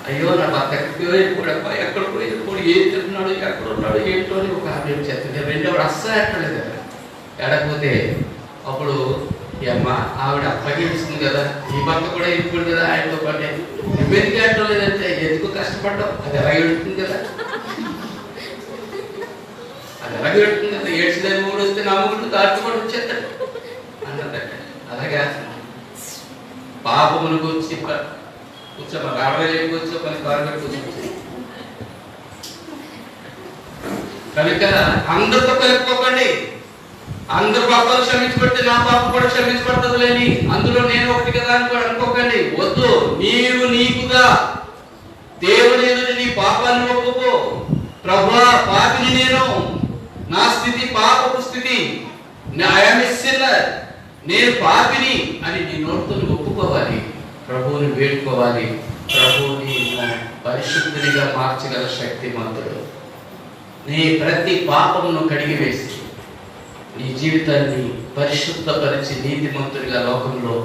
అయ్యో నా భర్త ఎక్కడికో వెళ్ళిపోయాడు, ఎక్కడికో వెళ్ళిపోయి ఏం తింటున్నాడు, ఎక్కడ ఉన్నాడు ఏంటో అని ఒక ఆవిడ ఏడ్చేస్తుంది. రెండోవాడు అస్సలు ఎక్కలేదు కదా. ఎడకపోతే అప్పుడు ఈ అమ్మ ఆవిడ అప్పకి ఇస్తుంది కదా, ఈ భర్త కూడా వెళ్ళిపోయాడు కదా ఆయనతో పాటే, నువ్వెందుకు ఏడటం లేదంటే ఎందుకు కష్టపడ్డావు, అది ఎలాగ వెళ్తుంది కదా, అది ఎలాగ వెళ్తుంది కదా, ఏడ్చిదని మూడు వస్తే నమ్ముకుంటూ దాటుకోవడం వచ్చేస్తాడు అన్నదట. అలాగే పాపమును కూర్చి కూర్చోమా, రావడం కూర్చోమని కారు కూర్చోవచ్చు. కనుక అందరితో కలుపుకోకండి. అందరు పాపాలు క్షమించబడితే నా పాపం కూడా క్షమించబడుతుంది లేని అందులో నేను ఒకటి కదా అని కూడా అనుకోకండి. వద్దు, నీవు నీకుగా దేవుని ఎదుటి నీ పాపాన్ని ఒప్పుకో. ప్రభువా, పాపిని నేను, నా స్థితి పాపపు స్థితి, నేను పాపిని అని నీ నోటితో ఒప్పుకోవాలి, ప్రభువుని వేడుకోవాలి. ప్రభువుని పరిశుద్ధిగా మార్చగల శక్తిమంతుడు. నీ ప్రతి పాపమును కడిగివేసి నీ జీవితాన్ని పరిశుద్ధపరిచి నీతిమంతుడిగా లోకంలో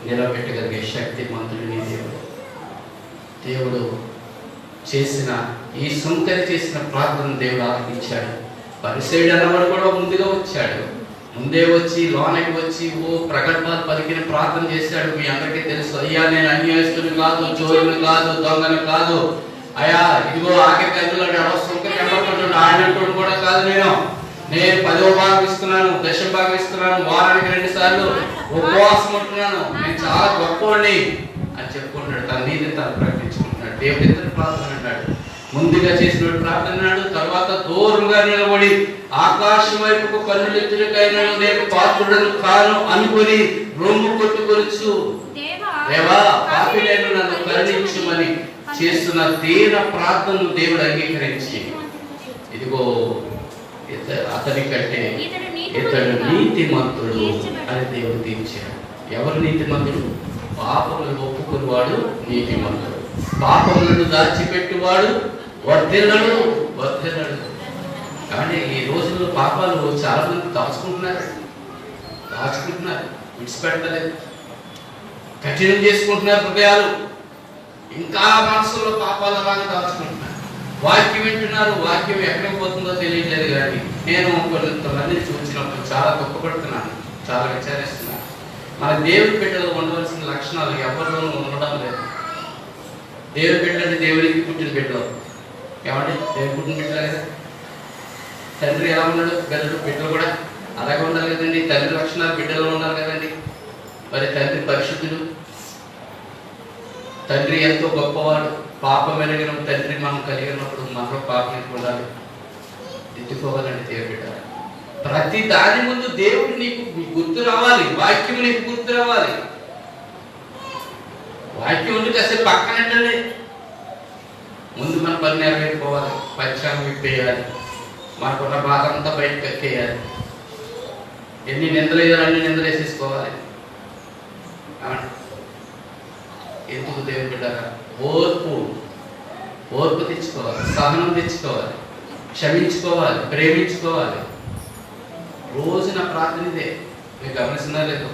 నిలబెట్టగలిగే శక్తిమంతుడు నీ దేవుడు. దేవుడు చేసిన ఈ సుంకరి చేసిన ప్రార్థన దేవుడు ఆలకించాడు. పరిసైడు అన్నవాడు కూడా ముందుగా వచ్చాడు, ముందే వచ్చి లోనకి వచ్చి ప్రగల్భాలు పలికిన ప్రార్థన చేశాడు. మీ అందరికీ తెలుసు, అయ్యా నేను అన్యాయస్తుని కాదు, చోరుని కాదు, దొంగని కాదు, అయ్యా ఇదిగో ఆఖరికి అందులో సుంకరి కనబడుతుంటాడు, ఆయన అంటూ కూడా కాదు, నేను 10వ భాగం ఇస్తున్నాను, 10వ భాగం ఇస్తున్నాను, వారానికి 2 సార్లు ఉపవాసం ఉంటున్నాను, నేను చాలా గొప్పవాడిని అని చెప్పుకుంటున్నాడు. తన నీతిని తను ప్రకటించుకుంటున్నాడు. దేవుడి ఇద్దరు ప్రార్థన అన్నాడు. ముందుగా చేసిన ప్రార్థన అన్నాడు. తర్వాత దూరంగా నిలబడి ఆకాశం వైపుకు కన్నులెత్తులకైనా నేను పాత్రుడను కాను అనుకొని రొమ్ము కొట్టుకొచ్చు, దేవా పాపినైన నన్ను కరుణించుమని చేస్తున్న దీన ప్రార్థనను దేవుడు అంగీకరించి, ఇదిగో అతని కంటే ఇతడు నీతిమంతుడు అని దేవుడు తీర్చాడు. ఎవరు నీతిమంతుడు? పాపములను ఒప్పుకునేవాడు నీతిమంతుడు. పాపములను దాచిపెట్టువాడు వర్ధిల్లడు. కానీ ఈ రోజుల్లో పాపాలు చాలా మంది దాచుకుంటున్నారు, విడిచిపెట్టలేదు, కఠినం చేసుకుంటున్నారు హృదయాలు, ఇంకా మనసులో పాపాలు అలాగే దాచుకుంటున్నారు. వాక్యం వింటున్నారు, వాక్యం ఎక్కడికి పోతుందో తెలియట్లేదు. కానీ నేను కొంతమందిని చూసినప్పుడు చాలా దుఃఖపడుతున్నాను, చాలా విచారిస్తున్నాను. మన దేవుడి బిడ్డలో ఉండవలసిన లక్షణాలు ఎవరిలోనూ ఉండడం లేదు. దేవుడి బిడ్డ అంటే దేవుడికి పుట్టిన బిడ్డలు ఏమంటే దేవుడి పుట్టిన బిడ్డలు కదా. తండ్రి ఎలా ఉన్నాడు, బిడ్డలు కూడా అలాగే ఉండాలి కదండి. తండ్రి లక్షణాలు బిడ్డలో ఉండాలి కదండి. మరి తండ్రి పరిశుద్ధుడు, తండ్రి ఎంతో గొప్పవాడు. పాపం వెలిగిన తండ్రి మనం కలిగినప్పుడు మనలో పాపం ఉండాలి, దిద్దుకోవాలండి. దేవుడి బిడ్డ ప్రతి దాని ముందు దేవుడు నీకు గుర్తు రావాలి, వాక్యం నీకు గుర్తు రావాలి. వాక్యం ఉండి కాసేపు పక్కనట్టండి, ముందు మన పని నెరవేరిపోవాలి, పంచాంగం విప్పేయాలి, మనకున్న బాధ అంతా బయటకు ఎక్కేయాలి. ఎన్ని నిందలు వేయాలి అన్ని నిందలు వేసేసుకోవాలి. ఎందుకు దేవుని బిడ్డగా ఓర్పు తెచ్చుకోవాలి, సహనం తెచ్చుకోవాలి, క్షమించుకోవాలి, ప్రేమించుకోవాలి. రోజు నా ప్రార్థన ఇదే. మీకు గమనిస్తున్నా లేదు?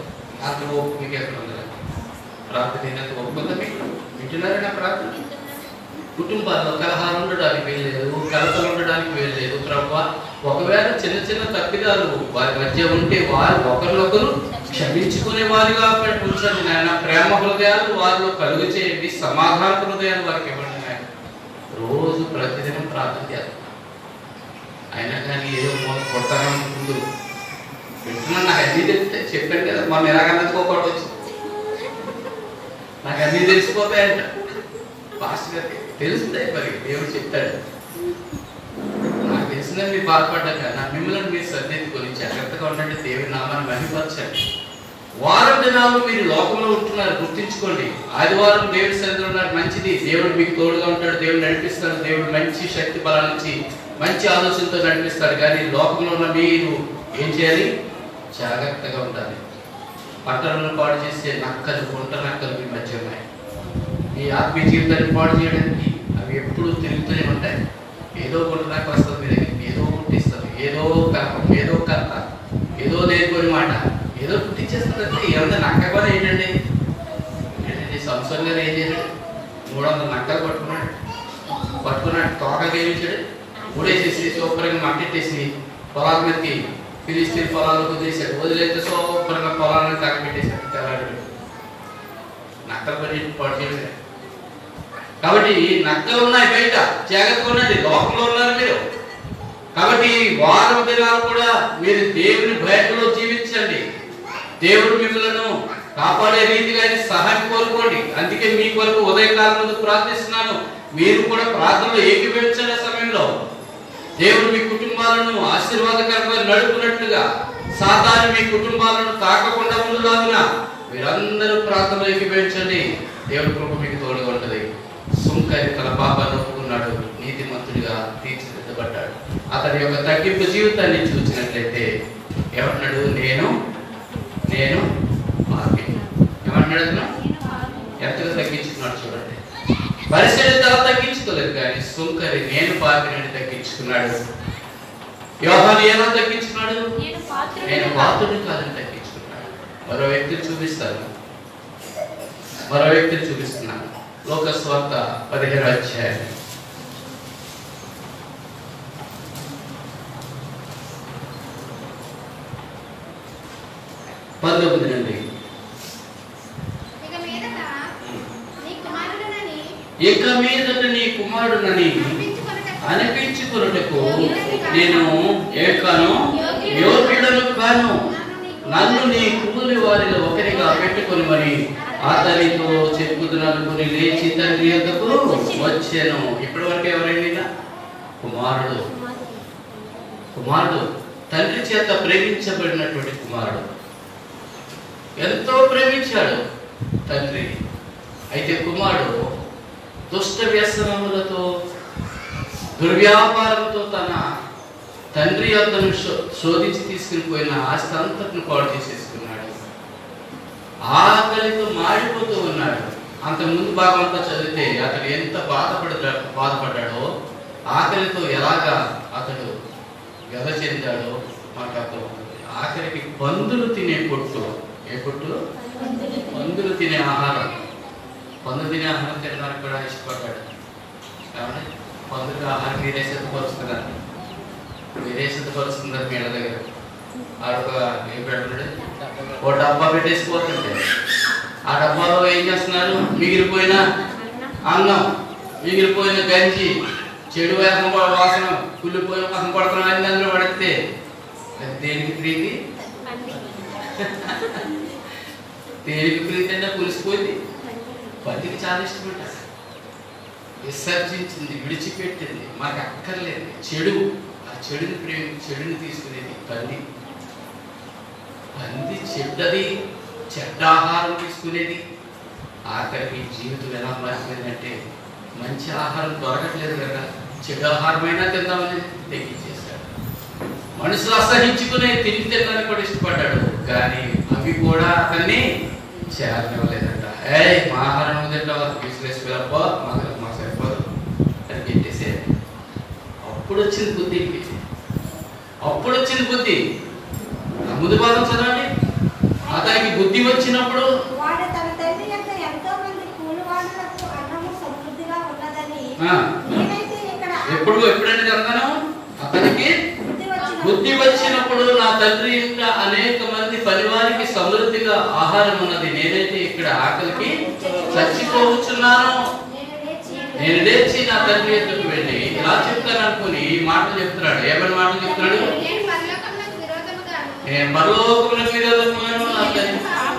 అంత ఓపు మీకు ఎక్కడ ఉండాలి? ప్రార్థన ఏంటంటే ఒప్పుకుందా? మీకు వింటున్నారా నా ప్రార్థన? కుటుంబాల్లో కలహాలు ఉండడానికి వీల్లేదు, కలతలు ఉండడానికి వీల్లేదు. ప్రభువా, ఒకవేళ చిన్న చిన్న తప్పిదాలు వారి మధ్య ఉంటే వారు ఒకరినొకరు క్షమించుకునే వారిగా ఉంచండి నాయన. ప్రేమ హృదయాలు వారిలో కలుగు చేయండి, సమాధాన హృదయాలు వారికి ఇవ్వండి నాయన. రోజు ప్రతిదినం ప్రార్థన చేస్తాం. అయినా కానీ ఏదో కొడతానే ఉంటుంది. వింటున్నాను, నాకు అన్నీ తెలిస్తే చెప్పాను కదా, మొన్న ఎలాగన్నది వచ్చింది, నాకు అన్నీ తెలిసిపోతాయంట. పాస్టర్ గారికి తెలుస్తాయి, మరి దేవుడు చెప్తాడు. నాకు తెలిసిందని మీరు బాధపడ్డాక నా మిమ్మల్ని మీరు సర్దిద్దుకొని జాగ్రత్తగా ఉండండి, దేవుడి నామాన్ని మహిమపరచండి. వారం దినాలు మీరు లోకంలో ఉంటున్నారు, గుర్తించుకోండి. ఆదివారం దేవుడి సన్నిధిలో ఉన్నారు, మంచిది. దేవుడు మీకు తోడుగా ఉంటాడు, దేవుడు నడిపిస్తాడు, దేవుడు మంచి శక్తి బలాల నుంచి మంచి ఆలోచనతో నడిపిస్తాడు. కానీ లోకంలో ఉన్న మీరు ఏం చేయాలి? జాగ్రత్తగా ఉండాలి. పట్టణంలో పాడు చేసే నక్కలు, గుంట నక్కలు మీ మధ్య ఉన్నాయి. మీ ఆత్మీయ జీవితాన్ని పాడు చేయడానికి అవి ఎప్పుడూ తిరుగుతూనే ఉంటాయి. ఏదో గుంట నక్క వస్తుంది మీ దగ్గర, ఏదో పుట్టిస్తుంది, ఏదో కర్మ, ఏదో కర్త, ఏదో లేనిపోని మాట, ఏదో పుట్టించేస్తుందంటే. ఏమన్నా నక్క కూడా ఏంటండి? సంవత్సరం గారు ఏం చేశాడు? 300 నక్కలు పట్టుకున్నాడు, తోకగా ఏమించాడు, ఊడేసేసి సూపర్గా మట్టెట్టేసి పొలాల మీదకి ఫిలిస్తీన్ పొలాలు వదిలేశాడు. వదిలేస్తే సూపర్గా పొలాలను తగబెట్టేశాడు. తెల్లాడు నక్కల పని పాటు చేశాడు. కాబట్టి నక్కలు ఉన్నాయి బయట, జాగ్రత్తగా ఉండండి. లోకంలో ఉన్నారు మీరు. కాబట్టి వారం దినాలు కూడా మీరు దేవుని భయంలో జీవించండి. దేవుడు మిమ్మల్ని కాపాడే రీతిగా సహాయం కోరుకోండి. అందుకే మీ కొరకు ఉదయకాలం ముందు ప్రార్థిస్తున్నాను. మీరు కూడా ప్రార్థనలో ఏకీభవించండి. సమయంలో దేవుడు మీ కుటుంబాలను ఆశీర్వాదకరంగా నడుపునట్లుగా, సాతాను మీ కుటుంబాలను తాకకుండా ముందులాగున మీరందరూ ప్రార్థనలో ఏకీభవించండి. దేవుడి కృప మీకు తోడుగా ఉంటుంది. సుంకరి తన పాపాన్ని ఒప్పుకున్నాడు, నీతిమంతుడిగా తీర్చిదిద్దబడ్డాడు. అతని యొక్క తగ్గింపు జీవితాన్ని చూసినట్లయితే ఏమన్నాడు? నేను ఏమన్నాడు? ఎంతగా తగ్గించుకున్నాడు చూడండి. పరిశీలి తల తగ్గించుకోలేదు, కానీ సుంకరి నేను పాపిని తగ్గించుకున్నాడు. యోహాను ఏమో తగ్గించుకున్నాడు? నేను పాత్రుడిని కాదని తగ్గించుకున్నాడు. మరో వ్యక్తిని చూపిస్తున్నాను. లోకస్వార్త 15వ అధ్యాయం 19 నుండి. ఇక మీదట నీ కుమారుడని అనిపించుకొనుటకు నేను యోగ్యుడను కాను. నన్ను నీ కూలి వారిలో ఒకరిగా పెట్టుకొని మరి అతనితో చెప్పుదుననుకుని లేచి తండ్రి యొద్దకు వచ్చాను. ఇప్పటి వరకు ఎవరైనా కుమారుడు తండ్రి చేత ప్రేమించబడినటువంటి కుమారుడు. ఎంతో ప్రేమించాడు తండ్రి. అయితే కుమారుడు దుష్ట వ్యసనములతో, దుర్వ్యాపారంతో తన తండ్రి యొద్దను శోధించి తీసుకుని పోయిన ఆస్తి అంతటిని పాడు చేసేసుకున్నాడు. ఆకలితో మాడిపోతూ ఉన్నాడు. అంత ముందు భాగం అంతా చదివితే అతడు ఎంత బాధపడ్డాడో, ఆకలితో ఎలాగా అతడు వ్యధ చెందాడో మనకు అర్థమవుతుంది. ఆఖరికి పందులు తినే పొట్టు, ఏ పొట్టు? పందులు తినే ఆహారం. పందులు తినే ఆహారం తినడానికి కూడా ఇష్టపడ్డాడు. కాబట్టి పందులు ఆహారం మీరే సిద్ధపరుస్తున్నారు మీ ఇళ్ళ దగ్గర. ఆడొక ఏం పెడుతున్నాడు? ఓ డబ్బా పెట్టేసిపోతుంటే ఆ డబ్బాలో ఏం చేస్తున్నారు? మిగిలిపోయిన అన్నం, మిగిలిపోయిన గంజి, చెడు వాసన, కుళ్ళిపోయిన వాసన పడుతున్న అన్ని అందులో పడితే అది దేనికి ప్రీతి? దేనికి ప్రీతి అంటే పులిసిపోయింది. పందికి చాలా ఇష్టపడ్డాడు, విసర్జించింది, విడిచిపెట్టింది, మాకు అక్కర్లేదు. చెడు, ఆ చెడుని చెడుని తీసుకునేది పంది. చెడ్డది, చెడ్డ ఆహారం తీసుకునేది. ఆఖరికి జీవితం ఎలా మారిపోయిందంటే మంచి ఆహారం దొరకట్లేదు కదా, చెడు ఆహారమైనా తిందామని తెగించేశాడు. మనుషులు అసహించుకునే తిండి తినడానికి కూడా ఇష్టపడ్డాడు, కానీ అవి కూడా అతన్ని చేరనివ్వలేదంట. మా ఆహారం తింటావా? విసిరేసిపోయాపో, మాకు సరిపోదు అని పెట్టేసేది. అప్పుడు వచ్చింది బుద్ధి. ముందు భాగం చదవండి. అతనికి బుద్ధి వచ్చినప్పుడు ఎప్పుడంటే చదువుతాను, అతనికి బుద్ధి వచ్చినప్పుడు నా తండ్రి ఇంకా అనేక మంది పరివారికి సమృద్ధిగా ఆహారం ఉన్నది, నేనైతే ఇక్కడ ఆకలికి చచ్చిపోవచ్చున్నాను. నేను లేచి నా తండ్రి ఎదురుకు వెళ్ళి ఇలా చెప్తాను అనుకుని మాటలు చెప్తున్నాడు. ఏమని మాటలు చెప్తున్నాడు? నేను పరలోకమునకు విరోధముగాను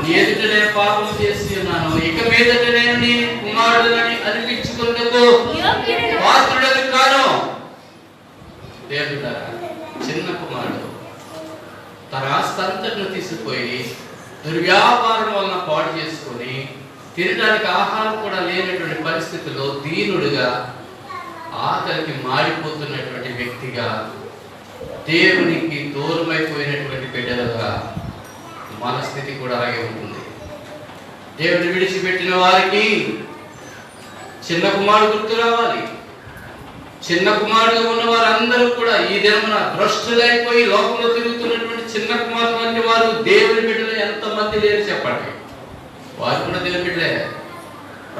నీ ఎదుట నేను పాపం చేసి ఉన్నాను. ఇక మీదట నేను నీ కుమారుడని అనిపించుకున్నకు పాత్రుడని కాను. దేవుడా, చిన్న కుమారుడు తన ఆస్తి అంతటిని తీసుకుపోయి దుర్వ్యాపారం వలన పాడు చేసుకొని తినడానికి ఆహారం కూడా లేనటువంటి పరిస్థితుల్లో దీనుడుగా ఆకలికి మాడిపోతున్నటువంటి వ్యక్తిగా దేవునికి దూరమైపోయినటువంటి బిడ్డలుగా మన స్థితి కూడా అలాగే ఉంటుంది. దేవుని విడిచిపెట్టిన వారికి చిన్న కుమారుడు గుర్తు రావాలి. చిన్న కుమారుడుగా ఉన్న వారందరూ కూడా ఈ దినమున భ్రష్టులైపోయి లోకంలో తిరుగుతున్నటువంటి చిన్న కుమారుడు వంటి వారు దేవుని బిడ్డలు ఎంతమంది లేరు చెప్పండి. వారు కూడా దేవుని బిడ్డలే,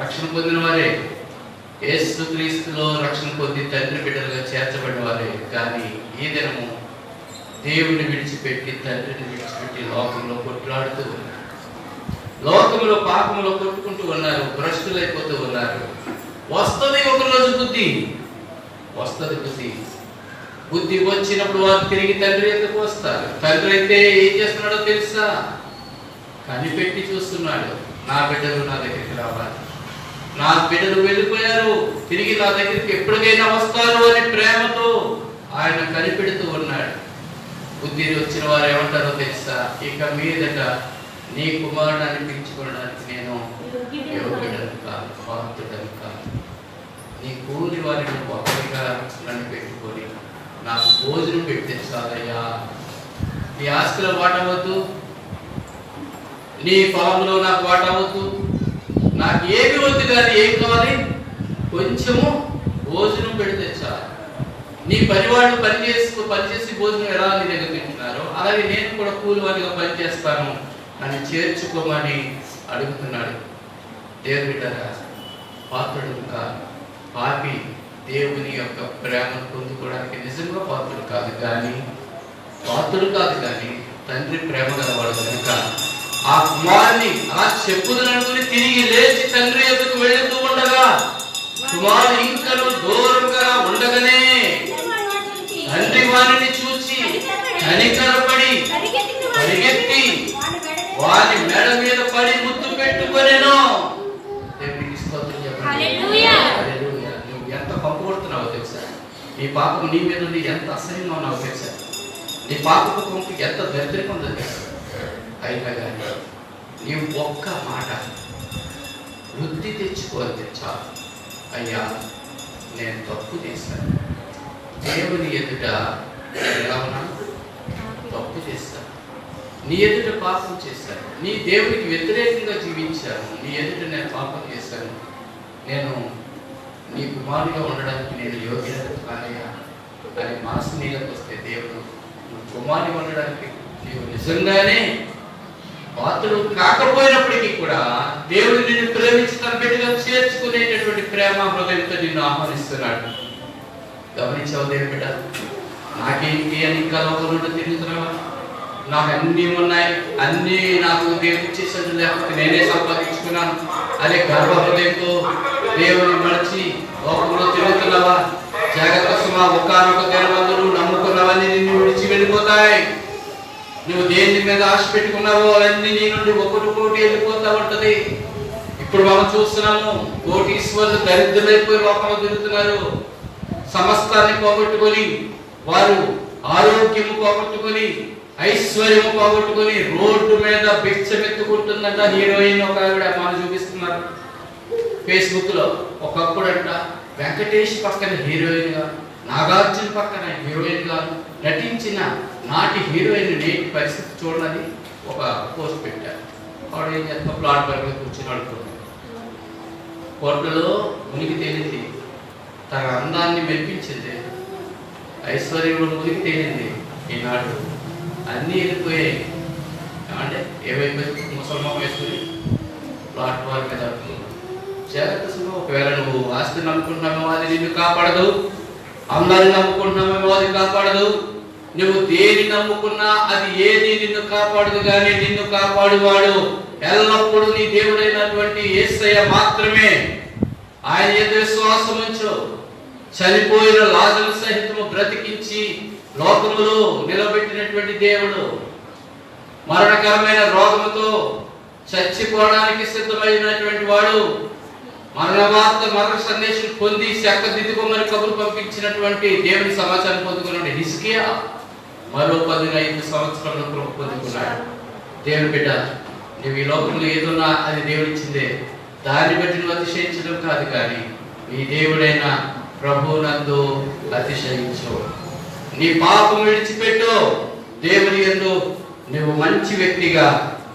రక్షణ పొందిన వారే, యేసుక్రీస్తులో రక్షణ పొంది తండ్రి బిడ్డలుగా చేర్చబడిన వారే. కానీ ఈ దినము దేవుని విడిచిపెట్టి తండ్రిని విడిచిపెట్టి లోకంలో కొట్లాడుతూ ఉన్నారు, లోకంలో పాపంలో కొట్టుకుంటూ ఉన్నారు, భ్రష్టులైపోతూ ఉన్నారు. వస్తుంది ఒకరోజు బుద్ధి, వస్తుంది బుద్ధి. బుద్ధి వచ్చినప్పుడు వారు తిరిగి తండ్రి ఎద్దకు వస్తారు. తండ్రి అయితే ఏం చేస్తున్నాడో తెలుసా? కనిపెట్టి చూస్తున్నాడు. నా బిడ్డలు నా దగ్గరికి రావాలి, నా బిడ్డలు వెళ్ళిపోయారు, తిరిగి నా దగ్గరికి ఎప్పటికైనా వస్తారు అని ప్రేమతో ఆయన కనిపెడుతూ ఉన్నాడు. బుద్ధి వచ్చిన వారు ఏమంటారో తెలుసా? ఇక మీదట నీ కుమారుడు అనిపించుకోవడానికి నేను యోగ్యుడను కాదు, పాత్రుడను కాదు. నీ కూలి వారిని ఒకరిగా నన్ను పెట్టుకొని నాకు భోజనం పెడితే చాలయ్యా. నీ ఆస్తిలో వాటవద్దు, నీ పొలంలో నాకు వాటవద్దు, నాకు ఏమి వద్దు, కానీ ఏం కావాలి? కొంచెము భోజనం పెడితే చాలు. నీ పనివాళ్ళు పనిచేసి భోజనం ఎలా నీ దగ్గర తింటున్నారో అలాగే నేను కూడా కూలి వారిగా పనిచేస్తాను అని చేర్చుకోమని అడుగుతున్నాడు. దేవుని బిడ్డగా పాత్రుడు కాదు, పాపి దేవుని యొక్క ప్రేమను పొందుకోవడానికి నిజంగా పాత్రుడు కాదు, కానీ తండ్రి ప్రేమ గలవాడు కనుక ఆ కుమారుని అలా చెప్పుదనుకుని తిరిగి లేచి తండ్రి ఎదుకు వెళుతూ ఉండగా కుమారుడు ఇంకను దూరంగా ఉండగానే తండ్రి వారిని చూచి కనికరపడి పరిగెత్తి వారి మెడ మీద పడి ముద్దు పెట్టుకొనెను. దేవునికి స్తోత్రం చెప్పండి. హల్లెలూయా. నువ్వు ఎంత పంపుకొడుతున్నావో తెలుసా? నీ పాపం నీ మీద నుండి ఎంత అసహ్యంగా ఉన్నావో తెలుసా? నీ పాపపు కొంపు ఎంత దరిద్రంగా ఉందో తెలుసా? అయినా కానీ నీవు ఒక్క మాట వృద్ధి తెచ్చుకోవాలి చాలు. అయ్యా, నేను తప్పు చేశాను, దేవుని ఎదుట ఎలా ఉన్నాను? తప్పు చేశాను, నీ ఎదుట పాపం చేశాను, నీ దేవునికి వ్యతిరేకంగా జీవించాను, నీ ఎదుట నేను పాపం చేశాను, నేను నీ కుమారుడిగా ఉండడానికి నేను యోగ్యత కానయ్యా అని మనసు నీళ్ళకి వస్తే దేవుడు నువ్వు కుమారుడిగా ఉండడానికి నీవు నిజంగానే పాత్రుడు కాకపోయినప్పటికీ కూడా దేవుడు నిన్ను ప్రేమించి తన బిడ్డగా చేర్చుకునేటటువంటి ప్రేమ హృదయంతో నిన్ను ఆహ్వానిస్తున్నాడు. గమనించావు దేవుని బిడ్డ? నాకేంటి అని ఇంకా లోకంలో తిరుగుతున్నావా? నాకు అన్నీ ఉన్నాయి, అన్నీ నాకు దేవుడు ఇచ్చేసాడు, లేకపోతే నేనే సంపాదించుకున్నాను అదే గర్భ హృదయంతో దేవుని మరచి లోకంలో తిరుగుతున్నావా? జాగ్రత్త సుమా, ఒకానొక దినమందు నమ్ముకున్నవన్నీ నిన్ను విడిచి వెళ్ళిపోతాయి. నువ్వు దేని మీద ఆశ పెట్టుకున్నావో అవన్నీ నీ నుండి ఒకటి వెళ్ళిపోతా ఉంటది. ఇప్పుడు మనం చూస్తున్నాము, కోటీశ్వరులు దరిద్రులైపోయి లోకంలో తిరుగుతున్నారు. సమస్తాన్ని పోగొట్టుకొని, వారు ఆరోగ్యము పోగొట్టుకొని, ఐశ్వర్యము పోగొట్టుకొని రోడ్డు మీద భిక్షమెత్తుకుంటుందంట హీరోయిన్ ఒక ఆవిడ మనం చూపిస్తున్నారు ఫేస్బుక్ లో. ఒకప్పుడంట వెంకటేష్ పక్కన హీరోయిన్ గా, నాగార్జున పక్కన హీరోయిన్ గా నటించిన నాటి హీరోయిన్ నేటి పరిస్థితి చూడని ఒక పోస్ట్ పెట్టారు. వాడు ఏం చేస్తా ప్లాట్ పైన కూర్చుని అడుగుతున్నాడు. కోట్లలో మునిగి తేలింది, తన అందాన్ని మెప్పించింది, ఐశ్వర్యంలో మునిగి తేలింది. ఈనాడు అన్నీ వెళ్ళిపోయాయి. అంటే ఏమైపోయి ముసల్మాన్ వేసుకుని ప్లాట్ వారి మీద అడుగుతున్నాడు. జాగ్రత్త సుమా, ఒకవేళ నువ్వు ఆస్తి నమ్ముకుంటున్నామో అది నిన్ను కాపాడదు, అందాన్ని నమ్ముకుంటున్నామేమో అది కాపాడదు. నువ్వు దేని నమ్ముకున్నా అది ఏది నిన్ను కాపాడదు, కానీ నిన్ను కాపాడువాడు ఎల్లప్పుడూ నీ దేవుడైనటువంటి యేసయ్య మాత్రమే. ఆయన యందు విశ్వాసం ఉంచు. చనిపోయిన లాజరు సహితము బ్రతికించి లోకములో నిలబెట్టినటువంటి దేవుడు, మరణకరమైన రోగముతో చచ్చిపోవడానికి సిద్ధమైనటువంటి వాడు, మరణ సందేశం పొంది శక్కదిద్దుకోమని కబురు పంపించినటువంటి దేవుని సమాచారం పొందుకున్నాడు హిజ్కియా. మరో 15 సంవత్సరాల కృప పొందుకున్నాడు. దేవుని బిడ్డ, నువ్వు ఈ లోకంలో ఏదన్నా అది దేవుడిచ్చిందే, దాన్ని బట్టి నువ్వు అతిశయించడం కాదు, కానీ నీ దేవుడైన ప్రభువునందు అతిశయించు. నీ పాపం విడిచిపెట్టు, దేవుని యందు నువ్వు మంచి వ్యక్తిగా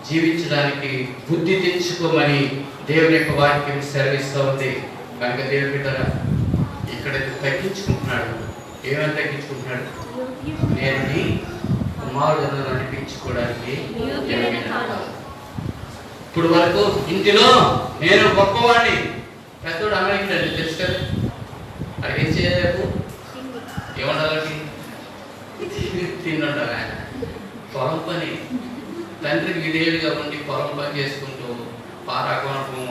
జీవించడానికి బుద్ధి తెచ్చుకోమని దేవుని యొక్క వాక్యం సెలవిస్తూ ఉంది. కనుక దేవుని బిడ్డరా, ఇక్కడ తగ్గించుకుంటున్నాడు. ఏమైనా తగ్గించుకుంటున్నాడు? నేను నీ కుమారుడును నడిపించుకోవడానికి. ఇప్పుడు వరకు ఇంటిలో నేను గొప్పవాడిని, పెద్దోడు అమెరికాడు తెలుసు కదా, అది ఏం చేయలేవు, ఏమండాలి, తిన్నుండాలి. ఆయన పొలం పని, తండ్రికి విధేయుడిగా ఉండి పొలం పని చేసుకుంటూ పారాకోనము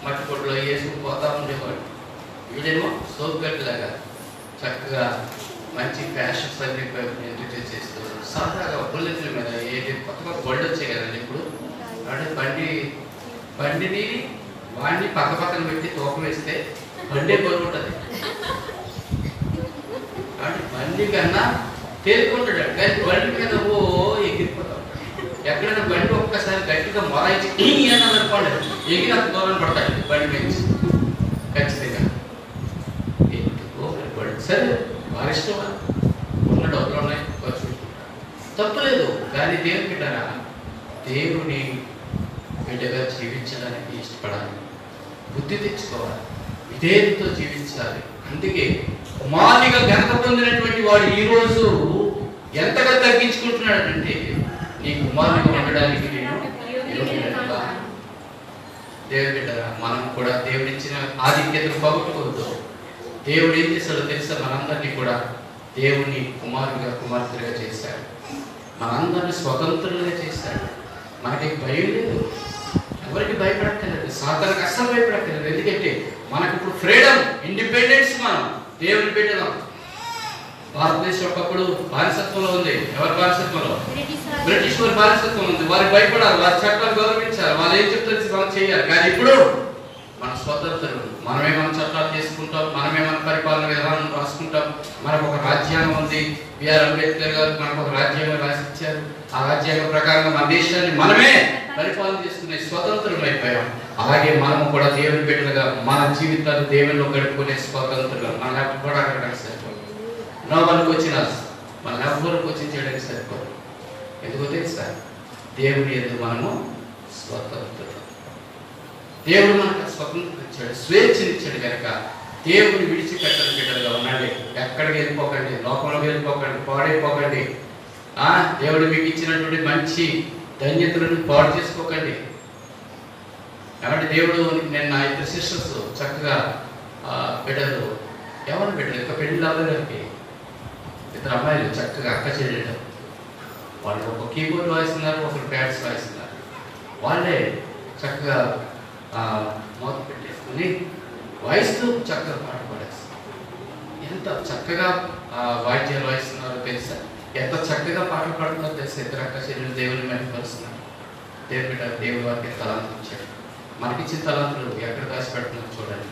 మట్టి పొట్టులో వేసుకుని పోతా ఉండేవాడు. వీడేమో సోపుగట్టులాగా చక్కగా మంచి ఫ్యాషన్స్ అన్ని ఎంటర్టైన్ చేస్తూ సరదాగా బుల్లెట్ల మీద ఏది కొత్త కొత్త బళ్ళు వచ్చాయి కదండి ఇప్పుడు. అంటే బండిని వాడిని పక్క పక్కన పెట్టి తూకం వేస్తే బండే బరువు ఉంటుంది. అంటే బండి కన్నా తేలుకుంటాడు, కానీ బండి మీద ఓ ఎగిరిపోతాడు. ఎక్కడైనా బండి ఒక్కసారి గట్టిగా మొరాయించి అనుకోండి, ఎగిరి దూరం పడతాడు బండి మీద ఖచ్చితంగా. సరే వారి ఇష్టం, ఉన్న డబ్బులు ఉన్నాయి, ఖర్చు తప్పులేదు. కానీ దేవుని బిడ్డరా, దేవుని బిడ్డగా జీవించడానికి ఇష్టపడాలి, బుద్ధి తెచ్చుకోవాలి, విధేయతతో జీవించాలి. అందుకే కుమారునిగా ఘనత పొందినటువంటి వాడు ఈరోజు ఎంతగా తగ్గించుకుంటున్నాడంటే, నీ కుమారునిగా ఉండడానికి నేను యోగ్యుడనుగా. దేవుని బిడ్డరా, మనం కూడా దేవుడిచ్చిన ఆధిక్యతను పోగొట్టుకోవద్దు. దేవుడు ఏం చేశాడో తెలుసా? మనందరినీ కూడా దేవుని కుమారుగా కుమార్తెగా చేశాడు, మనందరినీ స్వతంత్రులుగా చేశాడు. మనకి భయం లేదు, ఎవరికి భయపడక్కర్లేదు, సాతానికి అస్సలు భయపడక్కర్లేదు. ఎందుకంటే మనకు ఇప్పుడు ఫ్రీడమ్, ఇండిపెండెన్స్. మనం దేవుని బిడ్డలం. భారతదేశం ఒకప్పుడు బానిసత్వంలో ఉంది. ఎవరి బానిసత్వంలో? బ్రిటిష్ వారి బానిసత్వం ఉంది. వారికి భయపడాలి, వారి చట్టాలు గౌరవించాలి, వాళ్ళు ఏం చెప్తారు మనం చేయాలి. కానీ ఇప్పుడు మన స్వతంత్రులు, మనమే మన చట్టాలు చేసుకుంటాం, మనమే మన పరిపాలన విధానం రాసుకుంటాం. మనకు ఒక రాజ్యాంగం ఉంది. బిఆర్ అంబేద్కర్ గారు మనకు ఒక రాజ్యాంగం రాసిచ్చారు. ఆ రాజ్యాంగం ప్రకారంగా మన దేశాన్ని మనమే పరిపాలన చేసుకునే స్వతంత్రం అయిపోయాం. అలాగే మనము కూడా దేవుని బిడ్డలుగా మన జీవితాలు దేవునిలో గడుపుకునే స్వతంత్రులు. మన కూడా అక్కడికి సరిపోదు. నోవలకు వచ్చిన మన ఎవ్వరికి వచ్చి చేయడానికి సరిపోదు. ఎందుకో తెలుసా? దేవుని యందు మనము స్వతంత్రులు. దేవుడు మనకు స్వతంత్రం ఇచ్చాడు, స్వేచ్ఛనిచ్చాడు. కనుక దేవుని విడిచిపెట్టని బిడ్డలుగా ఉండండి. ఎక్కడికి వెళ్ళిపోకండి, లోకంలోకి వెళ్ళిపోకండి, పాడైపోకండి. దేవుడు మీకు ఇచ్చినటువంటి మంచి ధన్యతలను పాడు చేసుకోకండి. కాబట్టి దేవుడు నేను నా ఇద్దరు సిస్టర్స్ చక్కగా బిడ్డలు, ఎవరు బిడ్డలు ఇంకా పెళ్లి అవ్వడానికి ఇద్దరు అమ్మాయిలు చక్కగా అక్క చెల్లెలు. వాళ్ళు ఒక కీబోర్డ్ వాయిస్తున్నారు, ఒకరు ప్యాడ్స్ వాయిస్తున్నారు. వాళ్ళే చక్కగా మౌత్ పెట్టేసుకుని వాయిస్తూ చక్కగా పాట పాడేస్తారు. ఎంత చక్కగా వాయిద్యాలు వాయిస్తున్నారో తెలుసా? ఎంత చక్కగా పాటలు పాడుతున్నారో తెలుసా? ఇద్దరు అక్క చెల్లెలు దేవుని మహిమపరుస్తున్నారు. దేవుని బిడ్డ దేవుడు వారికి తలాంతులు ఇచ్చాడు. మనకిచ్చిన తలాంతులు ఎక్కడ దాచి పెడుతున్నారు చూడండి.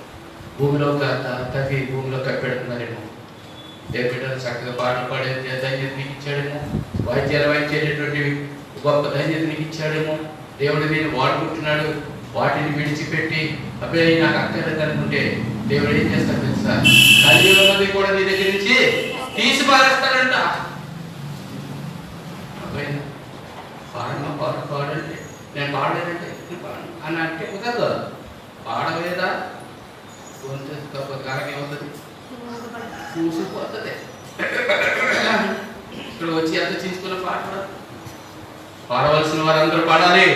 భూమిలో తవ్వి భూమిలో కప్పెడుతున్నారేమో. దేవుని బిడ్డలు చక్కగా పాటలు పాడే ధన్యత నీకు ఇచ్చాడేమో. వాయిద్యాలు వాయించేటటువంటి గొప్ప ధన్యత నీకు ఇచ్చాడేమో. దేవుడు నేను వాడుకుంటున్నాడు. వాటిని విడిచిపెట్టి అబ్బాయి నాకు అక్కర్లేదు అనుకుంటే దేవుడు ఏం చేస్తాడు తెలుసా? కలియుగంలోది కూడా నీ దగ్గర నుంచి తీసి పారేస్తాడంట. అబ్బాయి పాడమా పాడంటే నేను పాడలేదంటే అని అంటే కుదరదు. పాడలేదా గొంతు కారకేమవుతుంది, చూసిపోతుంది. ఇక్కడ వచ్చి ఎంత తీసుకున్న పాట పాడవలసిన వారందరూ పాడాలి.